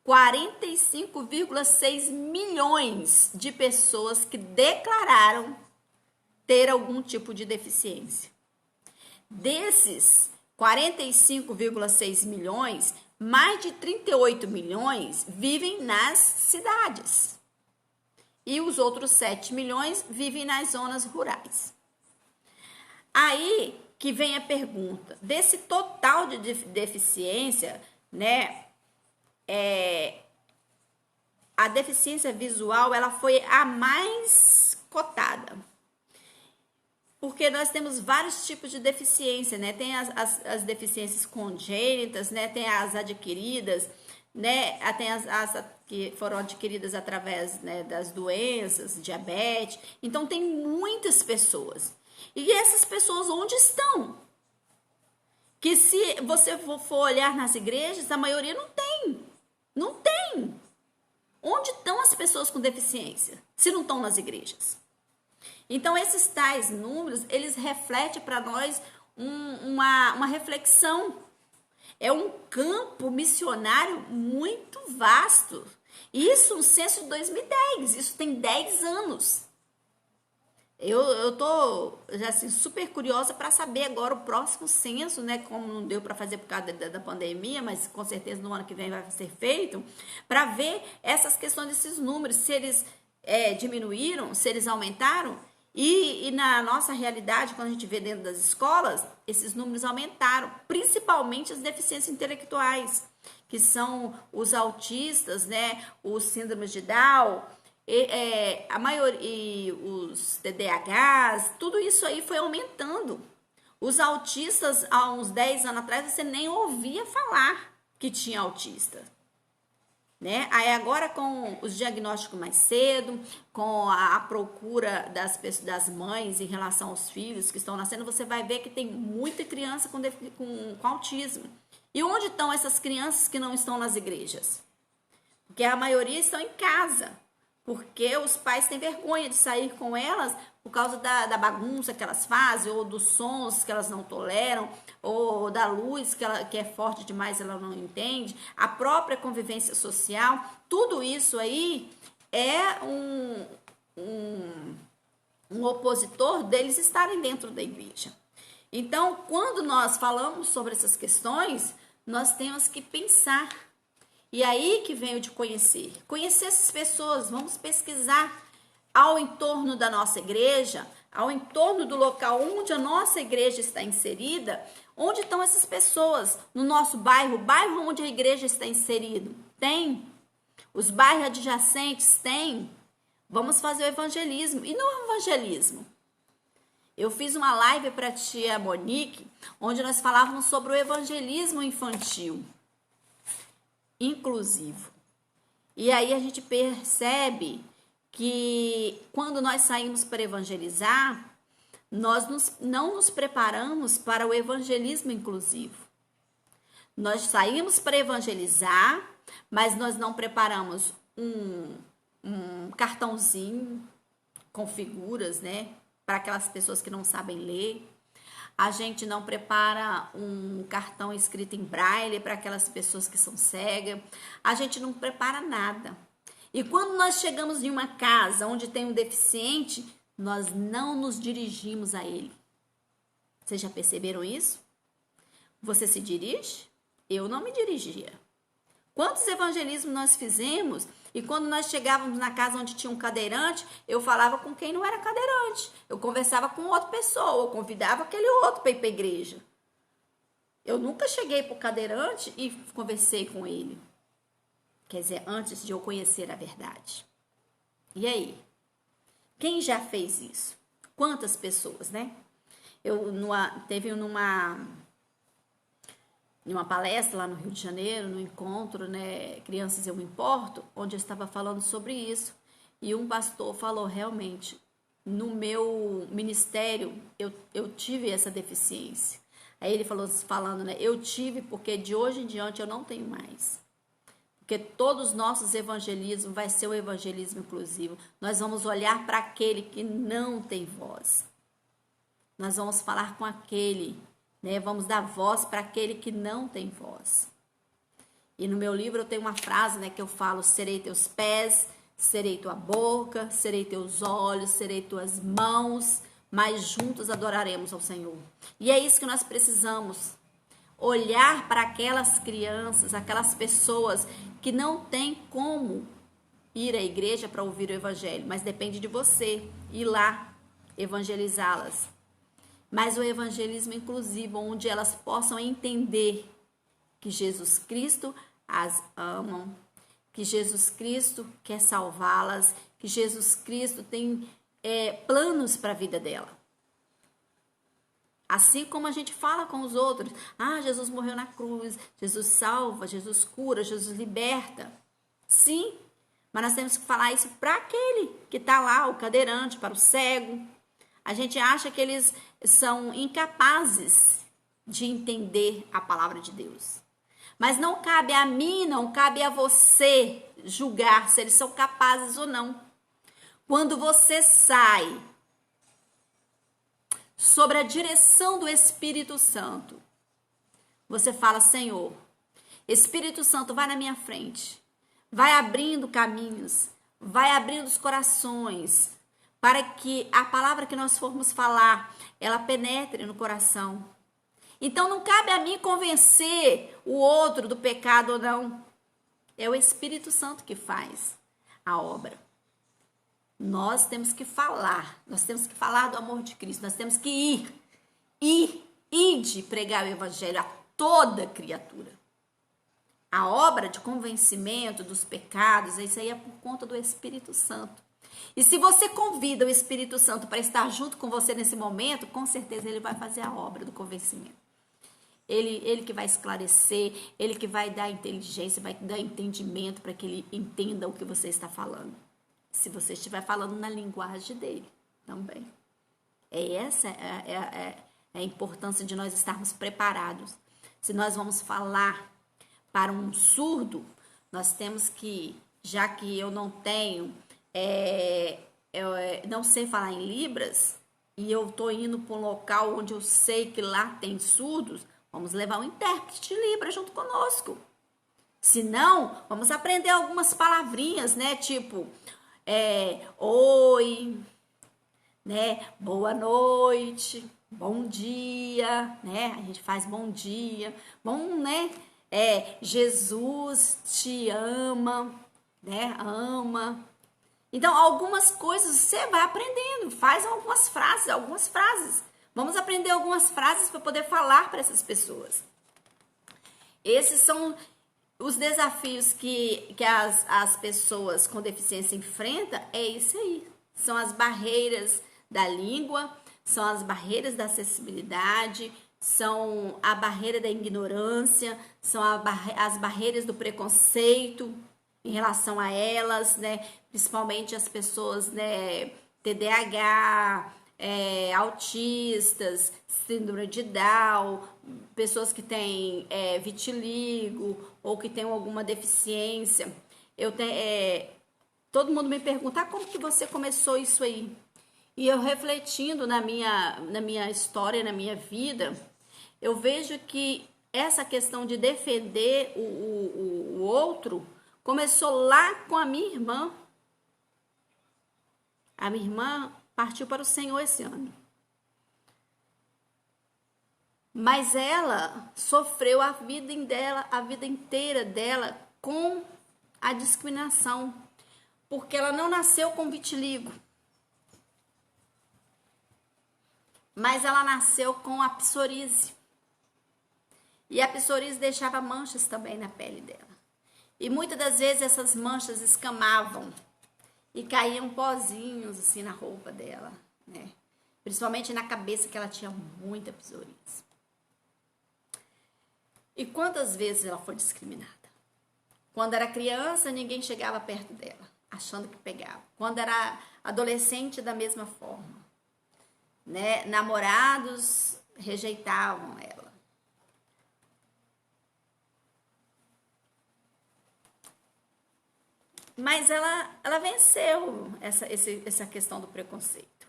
45,6 milhões de pessoas que declararam ter algum tipo de deficiência. Desses 45,6 milhões, mais de 38 milhões vivem nas cidades. E os outros 7 milhões vivem nas zonas rurais. Aí que vem a pergunta, desse total de deficiência, né, a deficiência visual, ela foi a mais cotada. Porque nós temos vários tipos de deficiência, né? Tem as deficiências congênitas, né? Tem as adquiridas, né? Tem as que foram adquiridas através, né, das doenças, diabetes. Então, tem muitas pessoas. E essas pessoas onde estão? Que se você for olhar nas igrejas, a maioria não tem. Não tem. Onde estão as pessoas com deficiência, se não estão nas igrejas? Então, esses tais números, eles refletem para nós uma reflexão. É um campo missionário muito vasto. Isso no censo de 2010, isso tem 10 anos. Eu tô já assim, super curiosa para saber agora o próximo censo, né? Como não deu para fazer por causa da pandemia, mas com certeza no ano que vem vai ser feito, para ver essas questões desses números, se eles diminuíram, se eles aumentaram. E na nossa realidade, quando a gente vê dentro das escolas, esses números aumentaram, principalmente as deficiências intelectuais, que são os autistas, né? Os síndromes de Down. A maioria, os TDAHs, tudo isso aí foi aumentando. Os autistas, há uns 10 anos atrás, você nem ouvia falar que tinha autista, né? Aí agora com os diagnósticos mais cedo, com a procura das mães em relação aos filhos que estão nascendo, você vai ver que tem muita criança com autismo. E onde estão essas crianças que não estão nas igrejas? Porque a maioria estão em casa. Porque os pais têm vergonha de sair com elas por causa da bagunça que elas fazem, ou dos sons que elas não toleram, ou da luz que é forte demais, ela não entende, a própria convivência social, tudo isso aí é um opositor deles estarem dentro da igreja. Então, quando nós falamos sobre essas questões, nós temos que pensar. E aí que venho de conhecer essas pessoas, vamos pesquisar ao entorno da nossa igreja, ao entorno do local onde a nossa igreja está inserida, onde estão essas pessoas, no nosso bairro, onde a igreja está inserida, tem, os bairros adjacentes tem, vamos fazer o evangelismo, e não é evangelismo. Eu fiz uma live para a tia Monique, onde nós falávamos sobre o evangelismo infantil, inclusivo. E aí a gente percebe que quando nós saímos para evangelizar, nós não nos preparamos para o evangelismo inclusivo. Nós saímos para evangelizar, mas nós não preparamos um cartãozinho com figuras, né, para aquelas pessoas que não sabem ler. A gente não prepara um cartão escrito em braille para aquelas pessoas que são cegas. A gente não prepara nada. E quando nós chegamos em uma casa onde tem um deficiente, nós não nos dirigimos a ele. Vocês já perceberam isso? Você se dirige? Eu não me dirigia. Quantos evangelismos nós fizemos? E quando nós chegávamos na casa onde tinha um cadeirante, eu falava com quem não era cadeirante. Eu conversava com outra pessoa, eu convidava aquele outro para ir para a igreja. Eu nunca cheguei pro cadeirante e conversei com ele. Quer dizer, antes de eu conhecer a verdade. E aí? Quem já fez isso? Quantas pessoas, né? Teve numa palestra lá no Rio de Janeiro, no encontro, né, Crianças Eu Me Importo, onde eu estava falando sobre isso. E um pastor falou, realmente, no meu ministério, eu tive essa deficiência. Aí ele falando, né, eu tive porque de hoje em diante eu não tenho mais. Porque todos os nossos evangelismos vai ser o evangelismo inclusivo. Nós vamos olhar para aquele que não tem voz. Nós vamos falar com aquele, né? Vamos dar voz para aquele que não tem voz. E no meu livro eu tenho uma frase, né, que eu falo: serei teus pés, serei tua boca, serei teus olhos, serei tuas mãos, mas juntos adoraremos ao Senhor. E é isso que nós precisamos. Olhar para aquelas crianças, aquelas pessoas que não têm como ir à igreja para ouvir o evangelho, mas depende de você ir lá evangelizá-las. Mas o evangelismo inclusivo, onde elas possam entender que Jesus Cristo as ama, que Jesus Cristo quer salvá-las, que Jesus Cristo tem planos para a vida dela. Assim como a gente fala com os outros, Jesus morreu na cruz, Jesus salva, Jesus cura, Jesus liberta. Sim, mas nós temos que falar isso para aquele que está lá, o cadeirante, para o cego. A gente acha que eles são incapazes de entender a palavra de Deus. Mas não cabe a mim, não cabe a você julgar se eles são capazes ou não. Quando você sai sobre a direção do Espírito Santo, você fala: Senhor, Espírito Santo, vai na minha frente, vai abrindo caminhos, vai abrindo os corações, para que a palavra que nós formos falar, ela penetre no coração. Então não cabe a mim convencer o outro do pecado ou não. É o Espírito Santo que faz a obra. Nós temos que falar do amor de Cristo, nós temos que ir de pregar o evangelho a toda criatura. A obra de convencimento dos pecados, isso aí é por conta do Espírito Santo. E se você convida o Espírito Santo para estar junto com você nesse momento, com certeza ele vai fazer a obra do convencimento. Ele que vai esclarecer, ele que vai dar inteligência, vai dar entendimento para que ele entenda o que você está falando. Se você estiver falando na linguagem dele também. Essa é a importância de nós estarmos preparados. Se nós vamos falar para um surdo, nós temos que, já que eu não tenho, não sei falar em Libras, e eu estou indo para um local onde eu sei que lá tem surdos, vamos levar um intérprete de Libras junto conosco. Se não, vamos aprender algumas palavrinhas, né? Tipo, oi, né? Boa noite, bom dia, né? A gente faz bom dia, bom, né? Jesus te ama, né? Ama. Então, algumas coisas você vai aprendendo, faz algumas frases. Vamos aprender algumas frases para poder falar para essas pessoas. Esses são os desafios que as pessoas com deficiência enfrentam, é isso aí. São as barreiras da língua, são as barreiras da acessibilidade, são a barreira da ignorância, são as barreiras do preconceito em relação a elas, né? Principalmente as pessoas, né, TDAH, autistas, síndrome de Down, pessoas que têm vitiligo ou que têm alguma deficiência. Todo mundo me pergunta, como que você começou isso aí? E eu refletindo na minha história, na minha vida, eu vejo que essa questão de defender o outro começou lá com a minha irmã. A minha irmã partiu para o Senhor esse ano. Mas ela sofreu a vida inteira dela com a discriminação, porque ela não nasceu com vitiligo, mas ela nasceu com a psoríase. E a psoríase deixava manchas também na pele dela. E muitas das vezes essas manchas escamavam e caíam pozinhos assim na roupa dela, né? Principalmente na cabeça, que ela tinha muita psoríase. E quantas vezes ela foi discriminada? Quando era criança, ninguém chegava perto dela, achando que pegava. Quando era adolescente, da mesma forma, né? Namorados rejeitavam ela. Mas ela venceu essa questão do preconceito.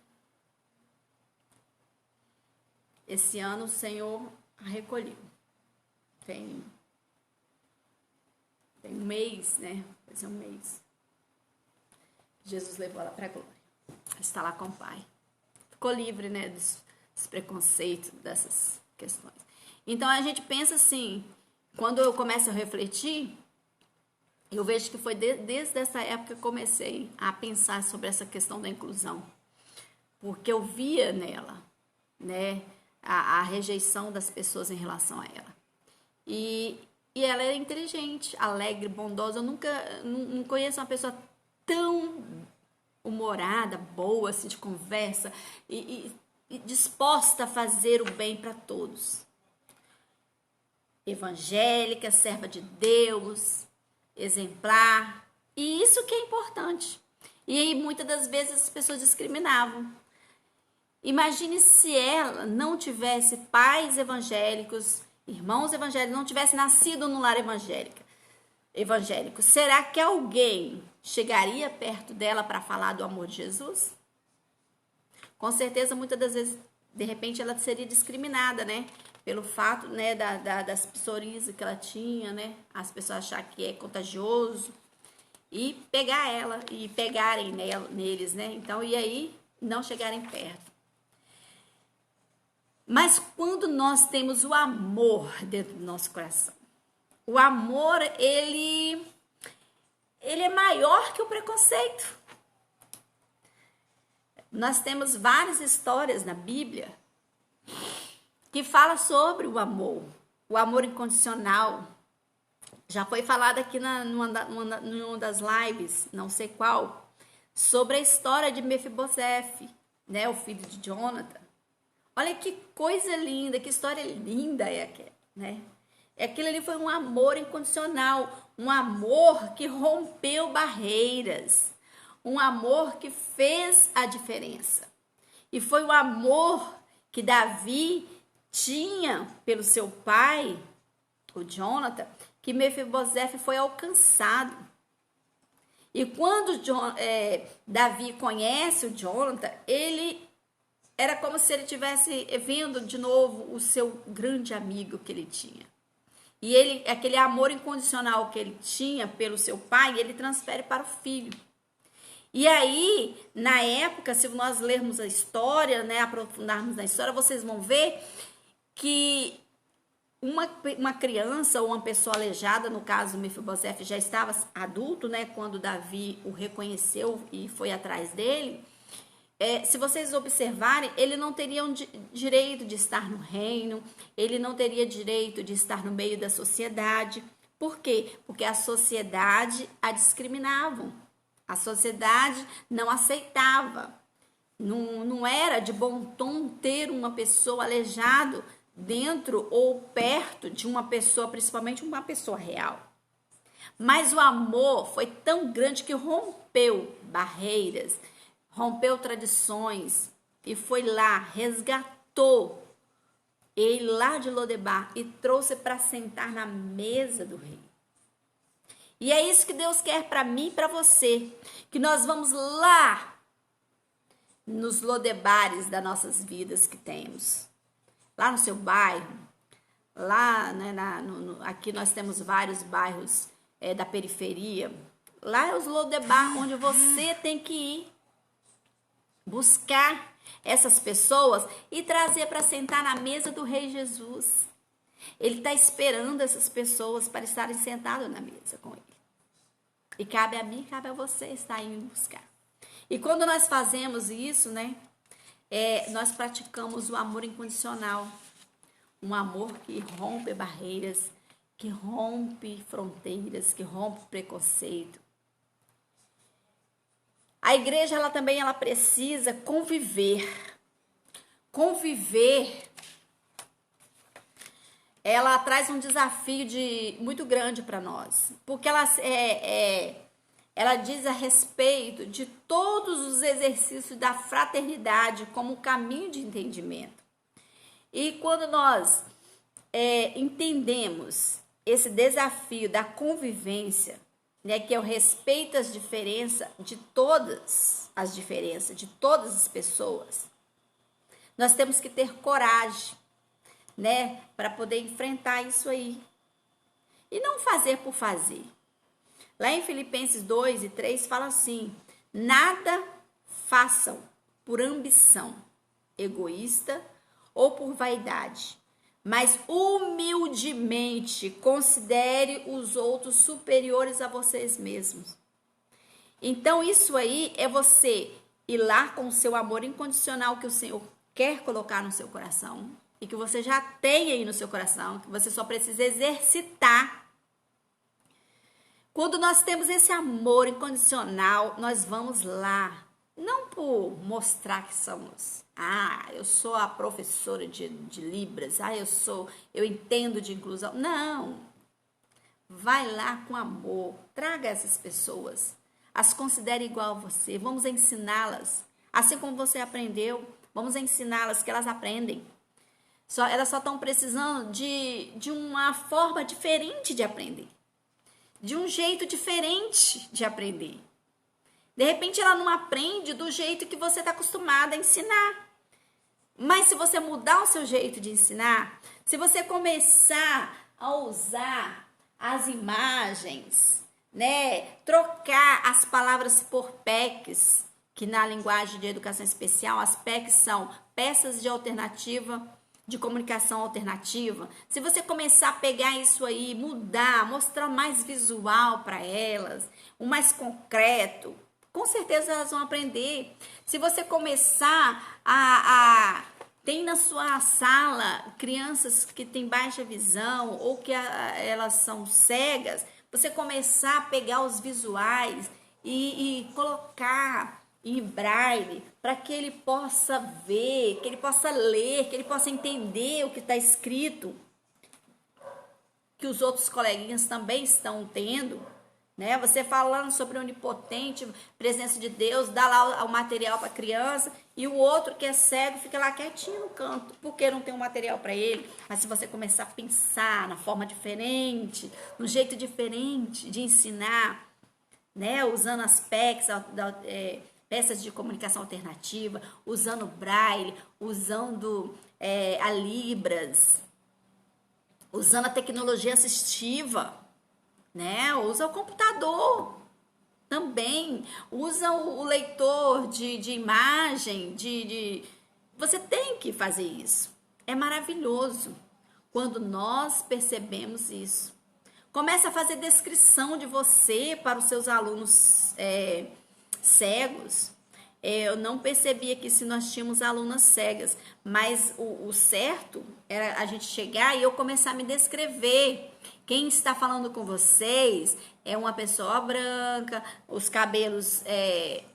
Esse ano o Senhor a recolheu. Tem um mês, né? Vai ser um mês. Jesus levou ela para a glória. Ela está lá com o Pai. Ficou livre, né? Dos preconceitos, dessas questões. Então a gente pensa assim, quando eu começo a refletir, eu vejo que foi desde essa época que eu comecei a pensar sobre essa questão da inclusão. Porque eu via nela, né, a rejeição das pessoas em relação a ela. E ela era inteligente, alegre, bondosa. Eu nunca não conheço uma pessoa tão humorada, boa, assim, de conversa e disposta a fazer o bem para todos. Evangélica, serva de Deus, exemplar, e isso que é importante. E aí muitas das vezes as pessoas discriminavam. Imagine se ela não tivesse pais evangélicos, irmãos evangélicos, não tivesse nascido no lar evangélico. Será que alguém chegaria perto dela para falar do amor de Jesus? Com certeza, muitas das vezes, de repente, ela seria discriminada, né? Pelo fato, né, das psoríase que ela tinha, né? As pessoas acharem que é contagioso e pegar ela e pegarem neles, né? Então, e aí não chegarem perto. Mas quando nós temos o amor dentro do nosso coração, o amor, ele é maior que o preconceito. Nós temos várias histórias na Bíblia que fala sobre o amor incondicional. Já foi falado aqui numa das lives, não sei qual, sobre a história de Mefibosete, né, o filho de Jonathan. Olha que coisa linda, que história linda é aquela, né? Aquilo ali foi um amor incondicional, um amor que rompeu barreiras, um amor que fez a diferença. E foi o amor que Davi tinha pelo seu pai, o Jonathan, que Mefibosete foi alcançado. E quando Davi conhece o Jonathan, ele era como se ele estivesse vendo de novo o seu grande amigo que ele tinha. E aquele amor incondicional que ele tinha pelo seu pai, ele transfere para o filho. E aí, na época, se nós lermos a história, né, aprofundarmos na história, vocês vão ver que uma criança ou uma pessoa aleijada, no caso Mefibosete já estava adulto, né, quando Davi o reconheceu e foi atrás dele. Se vocês observarem, ele não teria direito de estar no reino, ele não teria direito de estar no meio da sociedade. Por quê? Porque a sociedade a discriminavam. A sociedade não aceitava. Não era de bom tom ter uma pessoa aleijada dentro ou perto de uma pessoa, principalmente uma pessoa real. Mas o amor foi tão grande que rompeu barreiras, rompeu tradições e foi lá, resgatou ele lá de Lodebar e trouxe para sentar na mesa do rei. E é isso que Deus quer para mim e para você, que nós vamos lá nos Lodebares das nossas vidas que temos, lá no seu bairro, lá, né, aqui nós temos vários bairros da periferia, lá é os Lodebar onde você tem que ir, buscar essas pessoas e trazer para sentar na mesa do Rei Jesus. Ele está esperando essas pessoas para estarem sentadas na mesa com ele. E cabe a mim, cabe a você estar indo buscar. E quando nós fazemos isso, né, nós praticamos o amor incondicional. um amor que rompe barreiras, que rompe fronteiras, que rompe preconceito. A igreja, ela precisa conviver. Conviver, ela traz um desafio muito grande para nós, porque ela diz a respeito de todos os exercícios da fraternidade como caminho de entendimento. E quando nós entendemos esse desafio da convivência, né, que é o respeito às diferenças de todas as pessoas, nós temos que ter coragem, né, para poder enfrentar isso aí. E não fazer por fazer. Lá em Filipenses 2:3 fala assim: nada façam por ambição egoísta ou por vaidade, mas humildemente considere os outros superiores a vocês mesmos. Então isso aí é você ir lá com o seu amor incondicional que o Senhor quer colocar no seu coração e que você já tem aí no seu coração, que você só precisa exercitar. Quando nós temos esse amor incondicional, nós vamos lá, não por mostrar que somos, eu sou a professora de Libras, eu entendo de inclusão. Não, vai lá com amor, traga essas pessoas, as considere igual a você, vamos ensiná-las, assim como você aprendeu. Vamos ensiná-las que elas aprendem. Elas só estão precisando de uma forma diferente de aprender. De um jeito diferente de aprender. De repente ela não aprende do jeito que você está acostumada a ensinar. Mas se você mudar o seu jeito de ensinar, se você começar a usar as imagens, né, trocar as palavras por PECs, que na linguagem de educação especial, as PECs são peças de alternativa, de comunicação alternativa. Se você começar a pegar isso aí, mudar, mostrar mais visual para elas, o mais concreto, com certeza elas vão aprender. Se você começar tem na sua sala crianças que têm baixa visão ou que elas são cegas, você começar a pegar os visuais e colocar em braille, para que ele possa ver, que ele possa ler, que ele possa entender o que está escrito, que os outros coleguinhas também estão tendo, né? Você falando sobre a onipotente presença de Deus, dá lá o material para a criança, e o outro que é cego fica lá quietinho no canto, porque não tem um material para ele. Mas se você começar a pensar na forma diferente, no jeito diferente de ensinar, né? Usando as PECs, peças de comunicação alternativa, usando braille, usando a Libras, usando a tecnologia assistiva, né? Usa o computador também, usa o leitor de imagem, Você tem que fazer isso. É maravilhoso quando nós percebemos isso. Começa a fazer descrição de você para os seus alunos cegos. Eu não percebia que se nós tínhamos alunas cegas, mas o certo era a gente chegar e eu começar a me descrever. Quem está falando com vocês é uma pessoa branca, os cabelos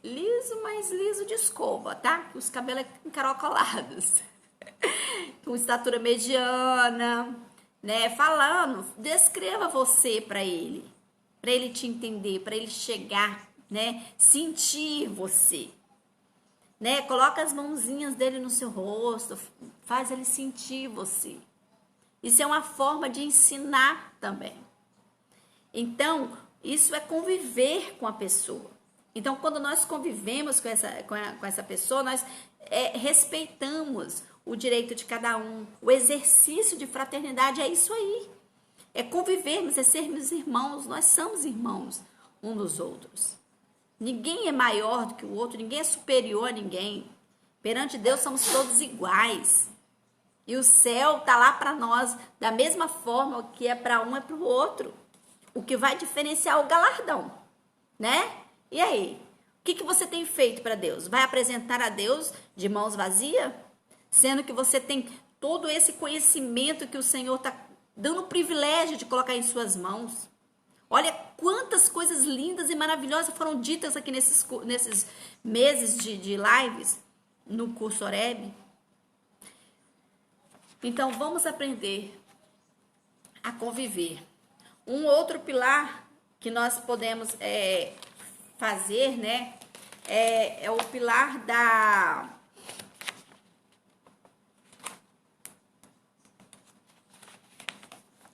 liso, mas liso de escova, tá? Os cabelos encaracolados, com estatura mediana, né? Falando, descreva você para ele te entender, para ele chegar, né? Sentir você, né? Coloca as mãozinhas dele no seu rosto, faz ele sentir você. Isso é uma forma de ensinar também. Então, isso é conviver com a pessoa. Então, quando nós convivemos com essa pessoa, nós respeitamos o direito de cada um. O exercício de fraternidade é isso aí. É convivermos, é sermos irmãos. Nós somos irmãos uns dos outros. Ninguém é maior do que o outro, ninguém é superior a ninguém. Perante Deus somos todos iguais. E o céu está lá para nós da mesma forma que é para um é para o outro. O que vai diferenciar é o galardão, né? E aí? O que você tem feito para Deus? Vai apresentar a Deus de mãos vazias? Sendo que você tem todo esse conhecimento que o Senhor está dando o privilégio de colocar em suas mãos. Olha quantas coisas lindas e maravilhosas foram ditas aqui nesses meses de lives no curso Oreb. Então, vamos aprender a conviver. Um outro pilar que nós podemos fazer, né, é o pilar da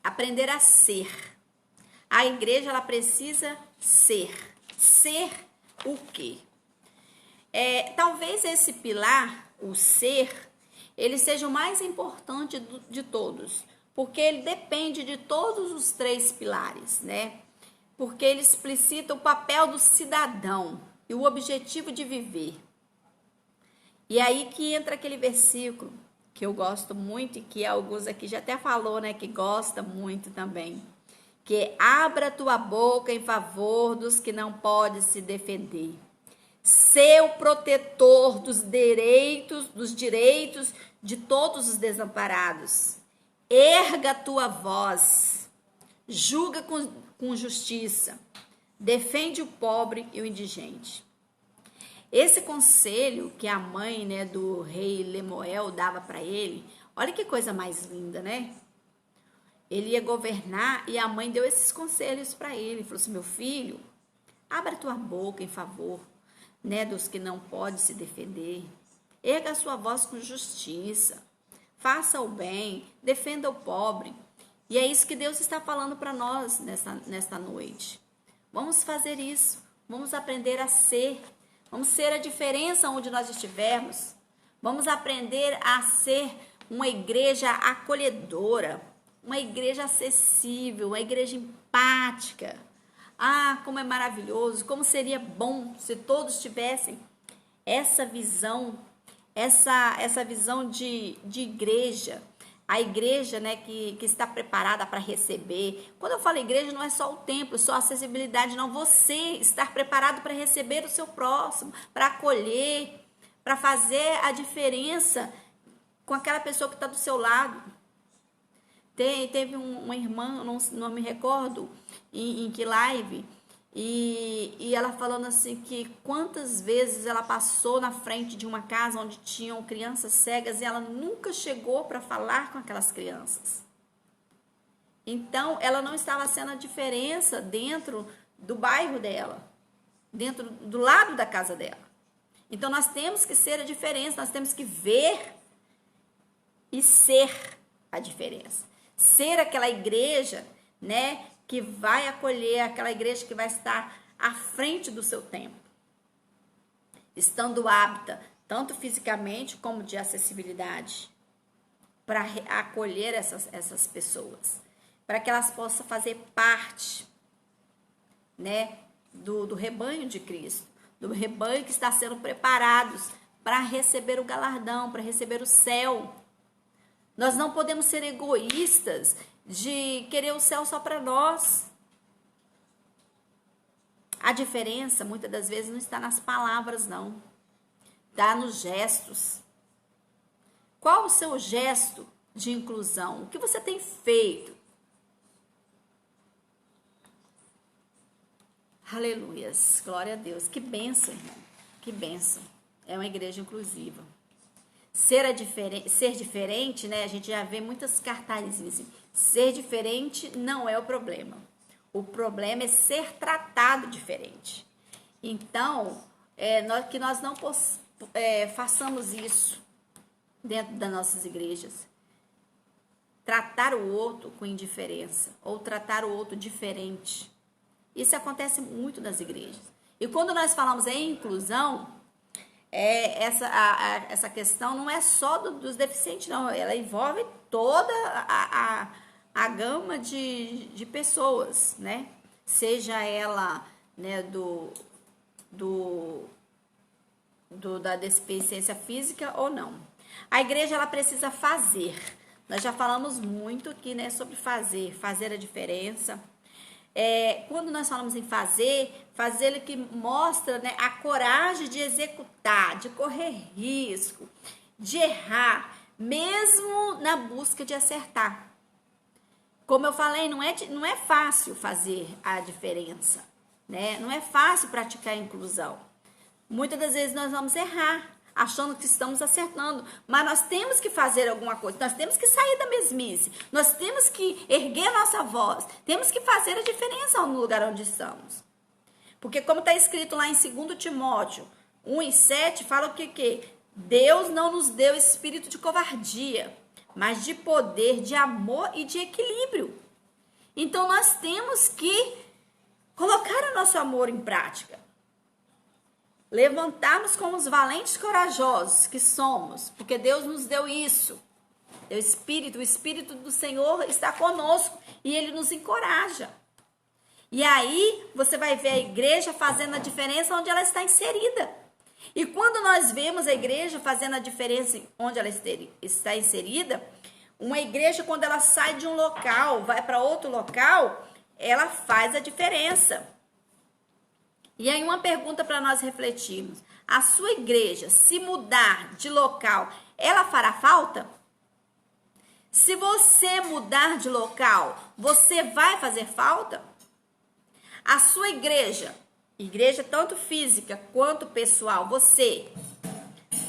aprender a ser. A igreja, ela precisa ser. Ser o quê? Talvez esse pilar, o ser, ele seja o mais importante de todos, porque ele depende de todos os 3 pilares, né? Porque ele explicita o papel do cidadão e o objetivo de viver. E aí que entra aquele versículo que eu gosto muito e que alguns aqui já até falou, né, que gosta muito também, que é: abra tua boca em favor dos que não podem se defender. Ser o protetor dos direitos de todos os desamparados. Erga a tua voz, julga com justiça, defende o pobre e o indigente. Esse conselho que a mãe, né, do rei Lemuel dava para ele, olha que coisa mais linda, né? Ele ia governar e a mãe deu esses conselhos para ele. Falou assim: meu filho, abra tua boca em favor, né, dos que não podem se defender. Erga a sua voz com justiça. Faça o bem, defenda o pobre. E é isso que Deus está falando para nós nesta noite. Vamos fazer isso. Vamos aprender a ser. Vamos ser a diferença onde nós estivermos. Vamos aprender a ser uma igreja acolhedora, uma igreja acessível, uma igreja empática. Ah, como é maravilhoso, como seria bom se todos tivessem essa visão, essa visão de igreja. A igreja, né, que está preparada para receber. Quando eu falo igreja, não é só o templo, só a acessibilidade, não. Você estar preparado para receber o seu próximo, para acolher, para fazer a diferença com aquela pessoa que está do seu lado. Teve uma irmã, não me recordo em que live, e ela falando assim que quantas vezes ela passou na frente de uma casa onde tinham crianças cegas e ela nunca chegou para falar com aquelas crianças. Então, ela não estava sendo a diferença dentro do bairro dela, dentro do lado da casa dela. Então, nós temos que ser a diferença, nós temos que ver e ser a diferença. Ser aquela igreja, né, que vai acolher, aquela igreja que vai estar à frente do seu tempo, estando apta, tanto fisicamente como de acessibilidade, para acolher essas pessoas, para que elas possam fazer parte, né, do rebanho de Cristo, do rebanho que está sendo preparados para receber o galardão, para receber o céu. Nós não podemos ser egoístas de querer o céu só para nós. A diferença, muitas das vezes, não está nas palavras, não. Está nos gestos. Qual o seu gesto de inclusão? O que você tem feito? Aleluias. Glória a Deus. Que bênção, irmão. Que bênção. É uma igreja inclusiva. Ser diferente, né? A gente já vê muitas cartazes assim. Ser diferente não é o problema. O problema é ser tratado diferente. Então, que nós não façamos isso dentro das nossas igrejas. Tratar o outro com indiferença ou tratar o outro diferente. Isso acontece muito nas igrejas. E quando nós falamos em inclusão, essa questão não é só dos deficientes, não. Ela envolve toda a gama de pessoas, né? Seja ela, né, da deficiência física ou não. A igreja, ela precisa fazer. Nós já falamos muito aqui, né, sobre fazer a diferença. Quando nós falamos em fazer ele que mostra, né, a coragem de executar, de correr risco, de errar, mesmo na busca de acertar. Como eu falei, não é fácil fazer a diferença, né? Não é fácil praticar a inclusão. Muitas das vezes nós vamos errar, achando que estamos acertando, mas nós temos que fazer alguma coisa, nós temos que sair da mesmice, nós temos que erguer a nossa voz, temos que fazer a diferença no lugar onde estamos. Porque como está escrito lá em 2 Timóteo 1:7, fala o que? Deus não nos deu espírito de covardia, mas de poder, de amor e de equilíbrio. Então nós temos que colocar o nosso amor em prática. Levantarmos como os valentes corajosos que somos, porque Deus nos deu isso. O Espírito do Senhor está conosco e Ele nos encoraja. E aí você vai ver a igreja fazendo a diferença onde ela está inserida. E quando nós vemos a igreja fazendo a diferença onde ela está inserida, uma igreja quando ela sai de um local, vai para outro local, ela faz a diferença. E aí uma pergunta para nós refletirmos. A sua igreja, se mudar de local, ela fará falta? Se você mudar de local, você vai fazer falta? A sua igreja tanto física quanto pessoal, você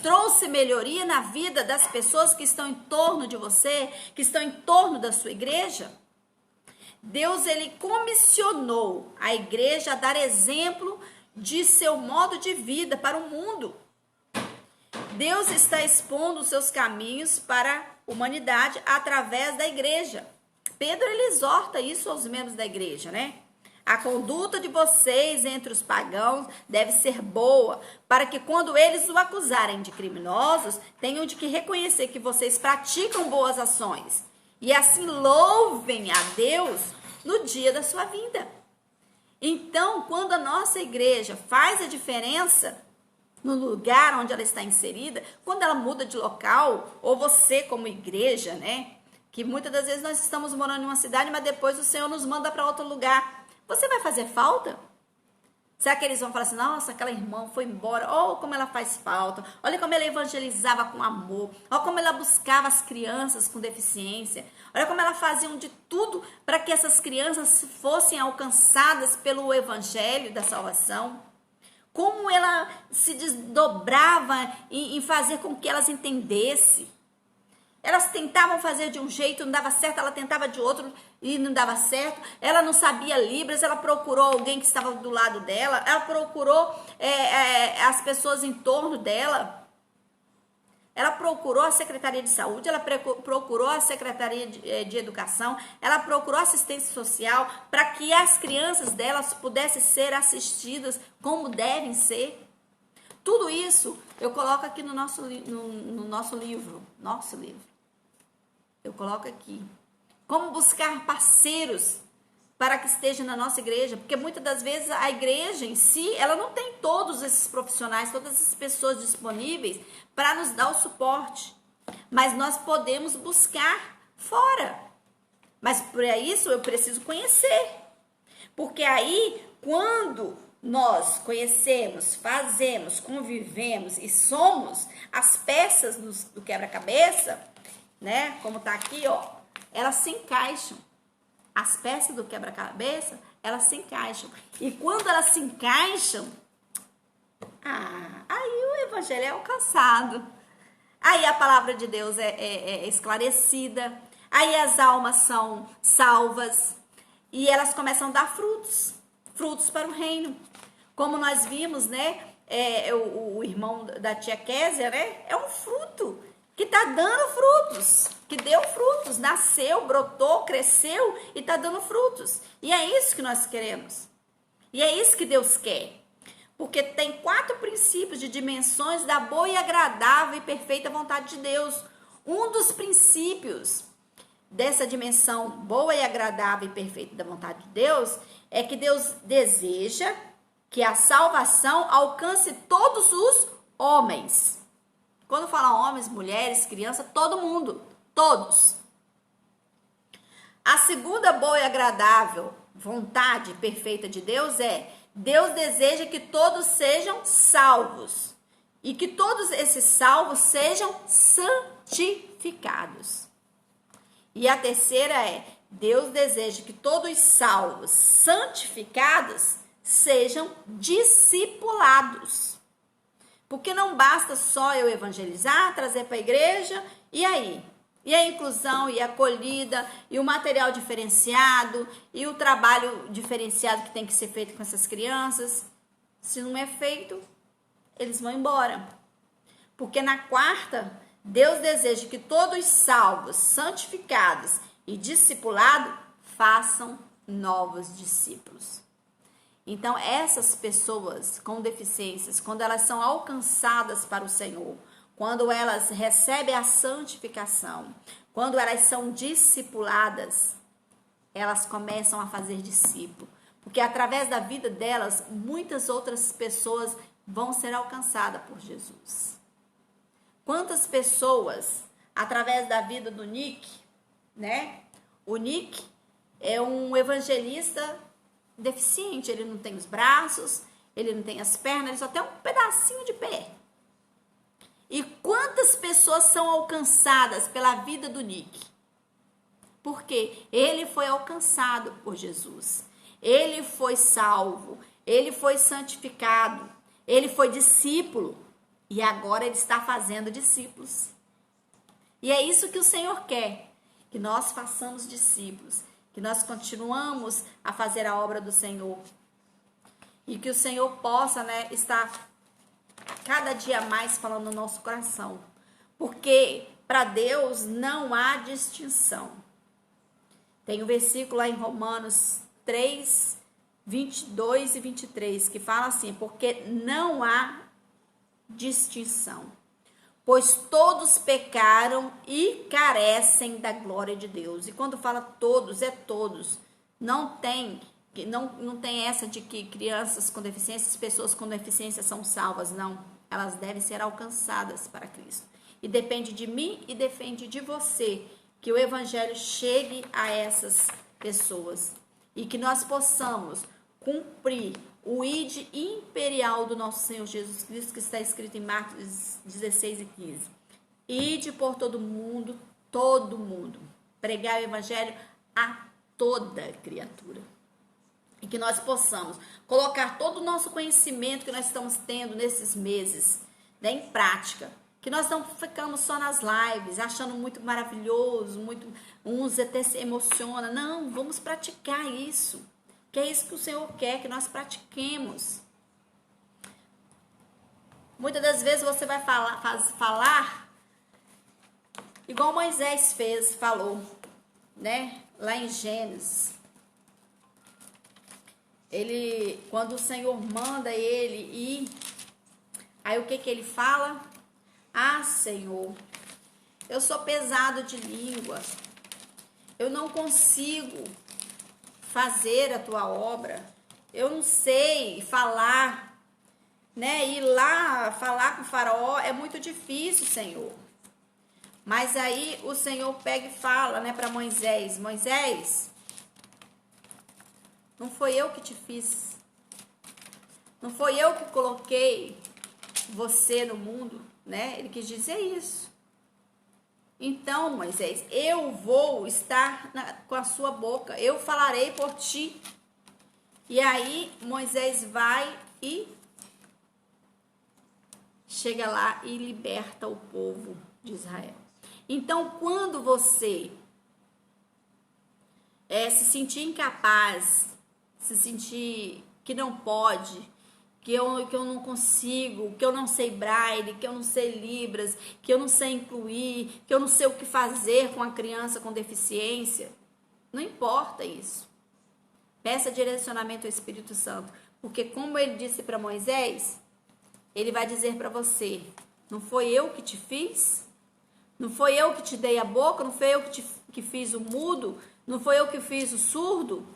trouxe melhoria na vida das pessoas que estão em torno de você, que estão em torno da sua igreja? Deus, ele comissionou a igreja a dar exemplo de seu modo de vida para o mundo. Deus está expondo os seus caminhos para a humanidade através da igreja. Pedro, ele exorta isso aos membros da igreja, né? A conduta de vocês entre os pagãos deve ser boa, para que quando eles o acusarem de criminosos, tenham de que reconhecer que vocês praticam boas ações. E assim louvem a Deus no dia da sua vinda. Então, quando a nossa igreja faz a diferença no lugar onde ela está inserida, quando ela muda de local, ou você como igreja, né? Que muitas das vezes nós estamos morando em uma cidade, mas depois o Senhor nos manda para outro lugar. Você vai fazer falta? Será que eles vão falar assim, nossa, aquela irmã foi embora, olha como ela faz falta, olha como ela evangelizava com amor, olha como ela buscava as crianças com deficiência, olha como ela fazia de tudo para que essas crianças fossem alcançadas pelo evangelho da salvação, como ela se desdobrava em fazer com que elas entendessem. Elas tentavam fazer de um jeito, não dava certo, ela tentava de outro e não dava certo. Ela não sabia Libras, ela procurou alguém que estava do lado dela, ela procurou as pessoas em torno dela. Ela procurou a Secretaria de Saúde, ela procurou a Secretaria de Educação, ela procurou assistência social para que as crianças delas pudessem ser assistidas como devem ser. Tudo isso eu coloco aqui no nosso livro. Eu coloco aqui. Como buscar parceiros para que esteja na nossa igreja, porque muitas das vezes a igreja em si, ela não tem todos esses profissionais, todas essas pessoas disponíveis para nos dar o suporte. Mas nós podemos buscar fora. Mas para isso eu preciso conhecer. Porque aí, quando nós conhecemos, fazemos, convivemos e somos as peças do quebra-cabeça, né? Como tá aqui, ó, elas se encaixam. As peças do quebra-cabeça, elas se encaixam. E quando elas se encaixam, aí o evangelho é alcançado. Aí a palavra de Deus é esclarecida. Aí as almas são salvas. E elas começam a dar frutos. Frutos para o reino. Como nós vimos, né? O irmão da tia Késia, né? É um fruto que está dando frutos, que deu frutos, nasceu, brotou, cresceu e está dando frutos. E é isso que nós queremos. E é isso que Deus quer. Porque tem 4 princípios de dimensões da boa e agradável e perfeita vontade de Deus. Um dos princípios dessa dimensão boa e agradável e perfeita da vontade de Deus é que Deus deseja que a salvação alcance todos os homens. Quando fala homens, mulheres, crianças, todo mundo, todos. A segunda boa e agradável vontade perfeita de Deus é: Deus deseja que todos sejam salvos e que todos esses salvos sejam santificados. santificados. E a terceira é: Deus deseja que todos salvos, santificados, sejam discipulados. Porque não basta só eu evangelizar, trazer para a igreja, e aí? E a inclusão, e a acolhida, e o material diferenciado, e o trabalho diferenciado que tem que ser feito com essas crianças. Se não é feito, eles vão embora. Porque na quarta, Deus deseja que todos salvos, santificados e discipulados façam novos discípulos. Então, essas pessoas com deficiências, quando elas são alcançadas para o Senhor, quando elas recebem a santificação, quando elas são discipuladas, elas começam a fazer discípulo. Porque através da vida delas, muitas outras pessoas vão ser alcançadas por Jesus. Quantas pessoas, através da vida do Nick, né? O Nick é um evangelista deficiente, ele não tem os braços, ele não tem as pernas, ele só tem um pedacinho de pé. E quantas pessoas são alcançadas pela vida do Nick? Porque ele foi alcançado por Jesus. Ele foi salvo, ele foi santificado, ele foi discípulo e agora ele está fazendo discípulos. E é isso que o Senhor quer, que nós façamos discípulos, que nós continuamos a fazer a obra do Senhor e que o Senhor possa, estar cada dia mais falando no nosso coração, porque para Deus não há distinção. Tem um versículo lá em Romanos 3, 22 e 23, que fala assim: porque não há distinção, pois todos pecaram e carecem da glória de Deus. E quando fala todos, é todos. Não tem essa de que crianças com deficiências, pessoas com deficiência são salvas, não. Elas devem ser alcançadas para Cristo. E depende de mim e depende de você que o evangelho chegue a essas pessoas e que nós possamos cumprir o ide imperial do nosso Senhor Jesus Cristo, que está escrito em Marcos 16 e 15. Ide por todo mundo, pregar o evangelho a toda criatura. E que nós possamos colocar todo o nosso conhecimento que nós estamos tendo nesses meses, em prática. Que nós não ficamos só nas lives, achando muito maravilhoso, uns até se emocionam. Não, vamos praticar isso. Que é isso que o Senhor quer, que nós pratiquemos. Muitas das vezes você vai falar igual Moisés falou, lá em Gênesis. Quando o Senhor manda ele ir, aí o que ele fala? Ah, Senhor, eu sou pesado de língua, eu não consigo fazer a tua obra, eu não sei falar, ir lá falar com o faraó é muito difícil, Senhor. Mas aí o Senhor pega e fala, para Moisés: Moisés, não foi eu que te fiz, não foi eu que coloquei você no mundo, Ele quis dizer isso. Então, Moisés, eu vou estar com a sua boca, eu falarei por ti. E aí, Moisés vai e chega lá e liberta o povo de Israel. Então, quando você se sentir incapaz, se sentir que não pode, que eu não consigo, que eu não sei braille, que eu não sei libras, que eu não sei incluir, que eu não sei o que fazer com a criança com deficiência, não importa isso. Peça direcionamento ao Espírito Santo, porque como ele disse para Moisés, ele vai dizer para você: não foi eu que te fiz? Não foi eu que te dei a boca? Não foi eu que fiz o mudo? Não foi eu que fiz o surdo?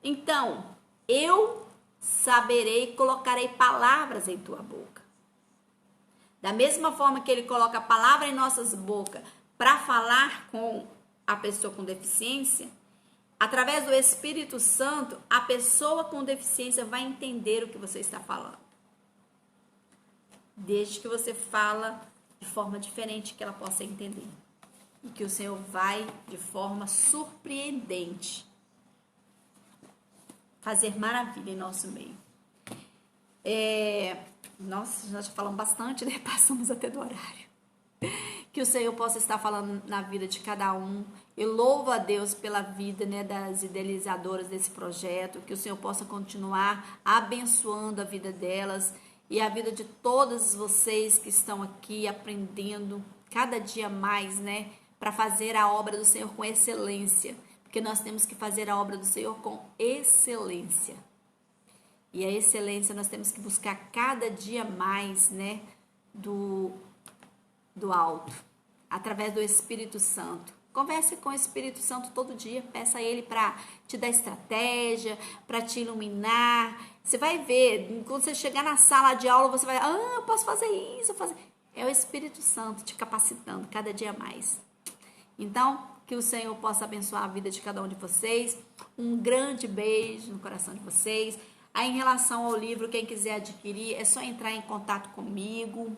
Então, eu saberei, colocarei palavras em tua boca. Da mesma forma que ele coloca a palavra em nossas bocas para falar com a pessoa com deficiência, através do Espírito Santo, a pessoa com deficiência vai entender o que você está falando. Desde que você fala de forma diferente que ela possa entender. E que o Senhor vai, de forma surpreendente, fazer maravilha em nosso meio. Nossa, nós já falamos bastante, né? Passamos até do horário. Que o Senhor possa estar falando na vida de cada um. Eu louvo a Deus pela vida, né, das idealizadoras desse projeto. Que o Senhor possa continuar abençoando a vida delas e a vida de todas vocês que estão aqui aprendendo cada dia mais, né, para fazer a obra do Senhor com excelência. Porque nós temos que fazer a obra do Senhor com excelência. E a excelência nós temos que buscar cada dia mais, né, do alto, através do Espírito Santo. Converse com o Espírito Santo todo dia, peça a Ele para te dar estratégia, para te iluminar. Você vai ver, quando você chegar na sala de aula, você vai, eu posso fazer isso, fazer. É o Espírito Santo te capacitando cada dia mais. Então, que o Senhor possa abençoar a vida de cada um de vocês. Um grande beijo no coração de vocês. Aí, em relação ao livro, quem quiser adquirir, é só entrar em contato comigo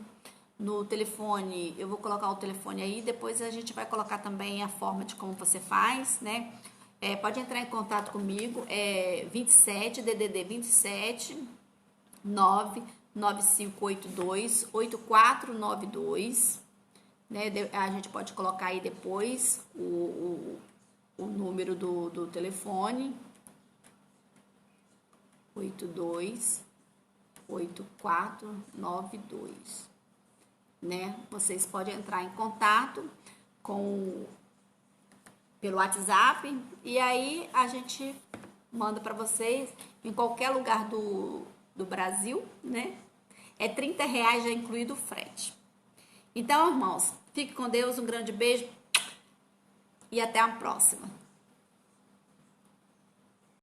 no telefone. Eu vou colocar o telefone aí, depois a gente vai colocar também a forma de como você faz, né? Pode entrar em contato comigo, 27, DDD 27 99582 8492, né? A gente pode colocar aí depois o número do telefone, 8492, né? Vocês podem entrar em contato pelo WhatsApp e aí a gente manda para vocês em qualquer lugar do Brasil, né? É R$30 já incluído o frete. Então, irmãos, fique com Deus, um grande beijo e até a próxima.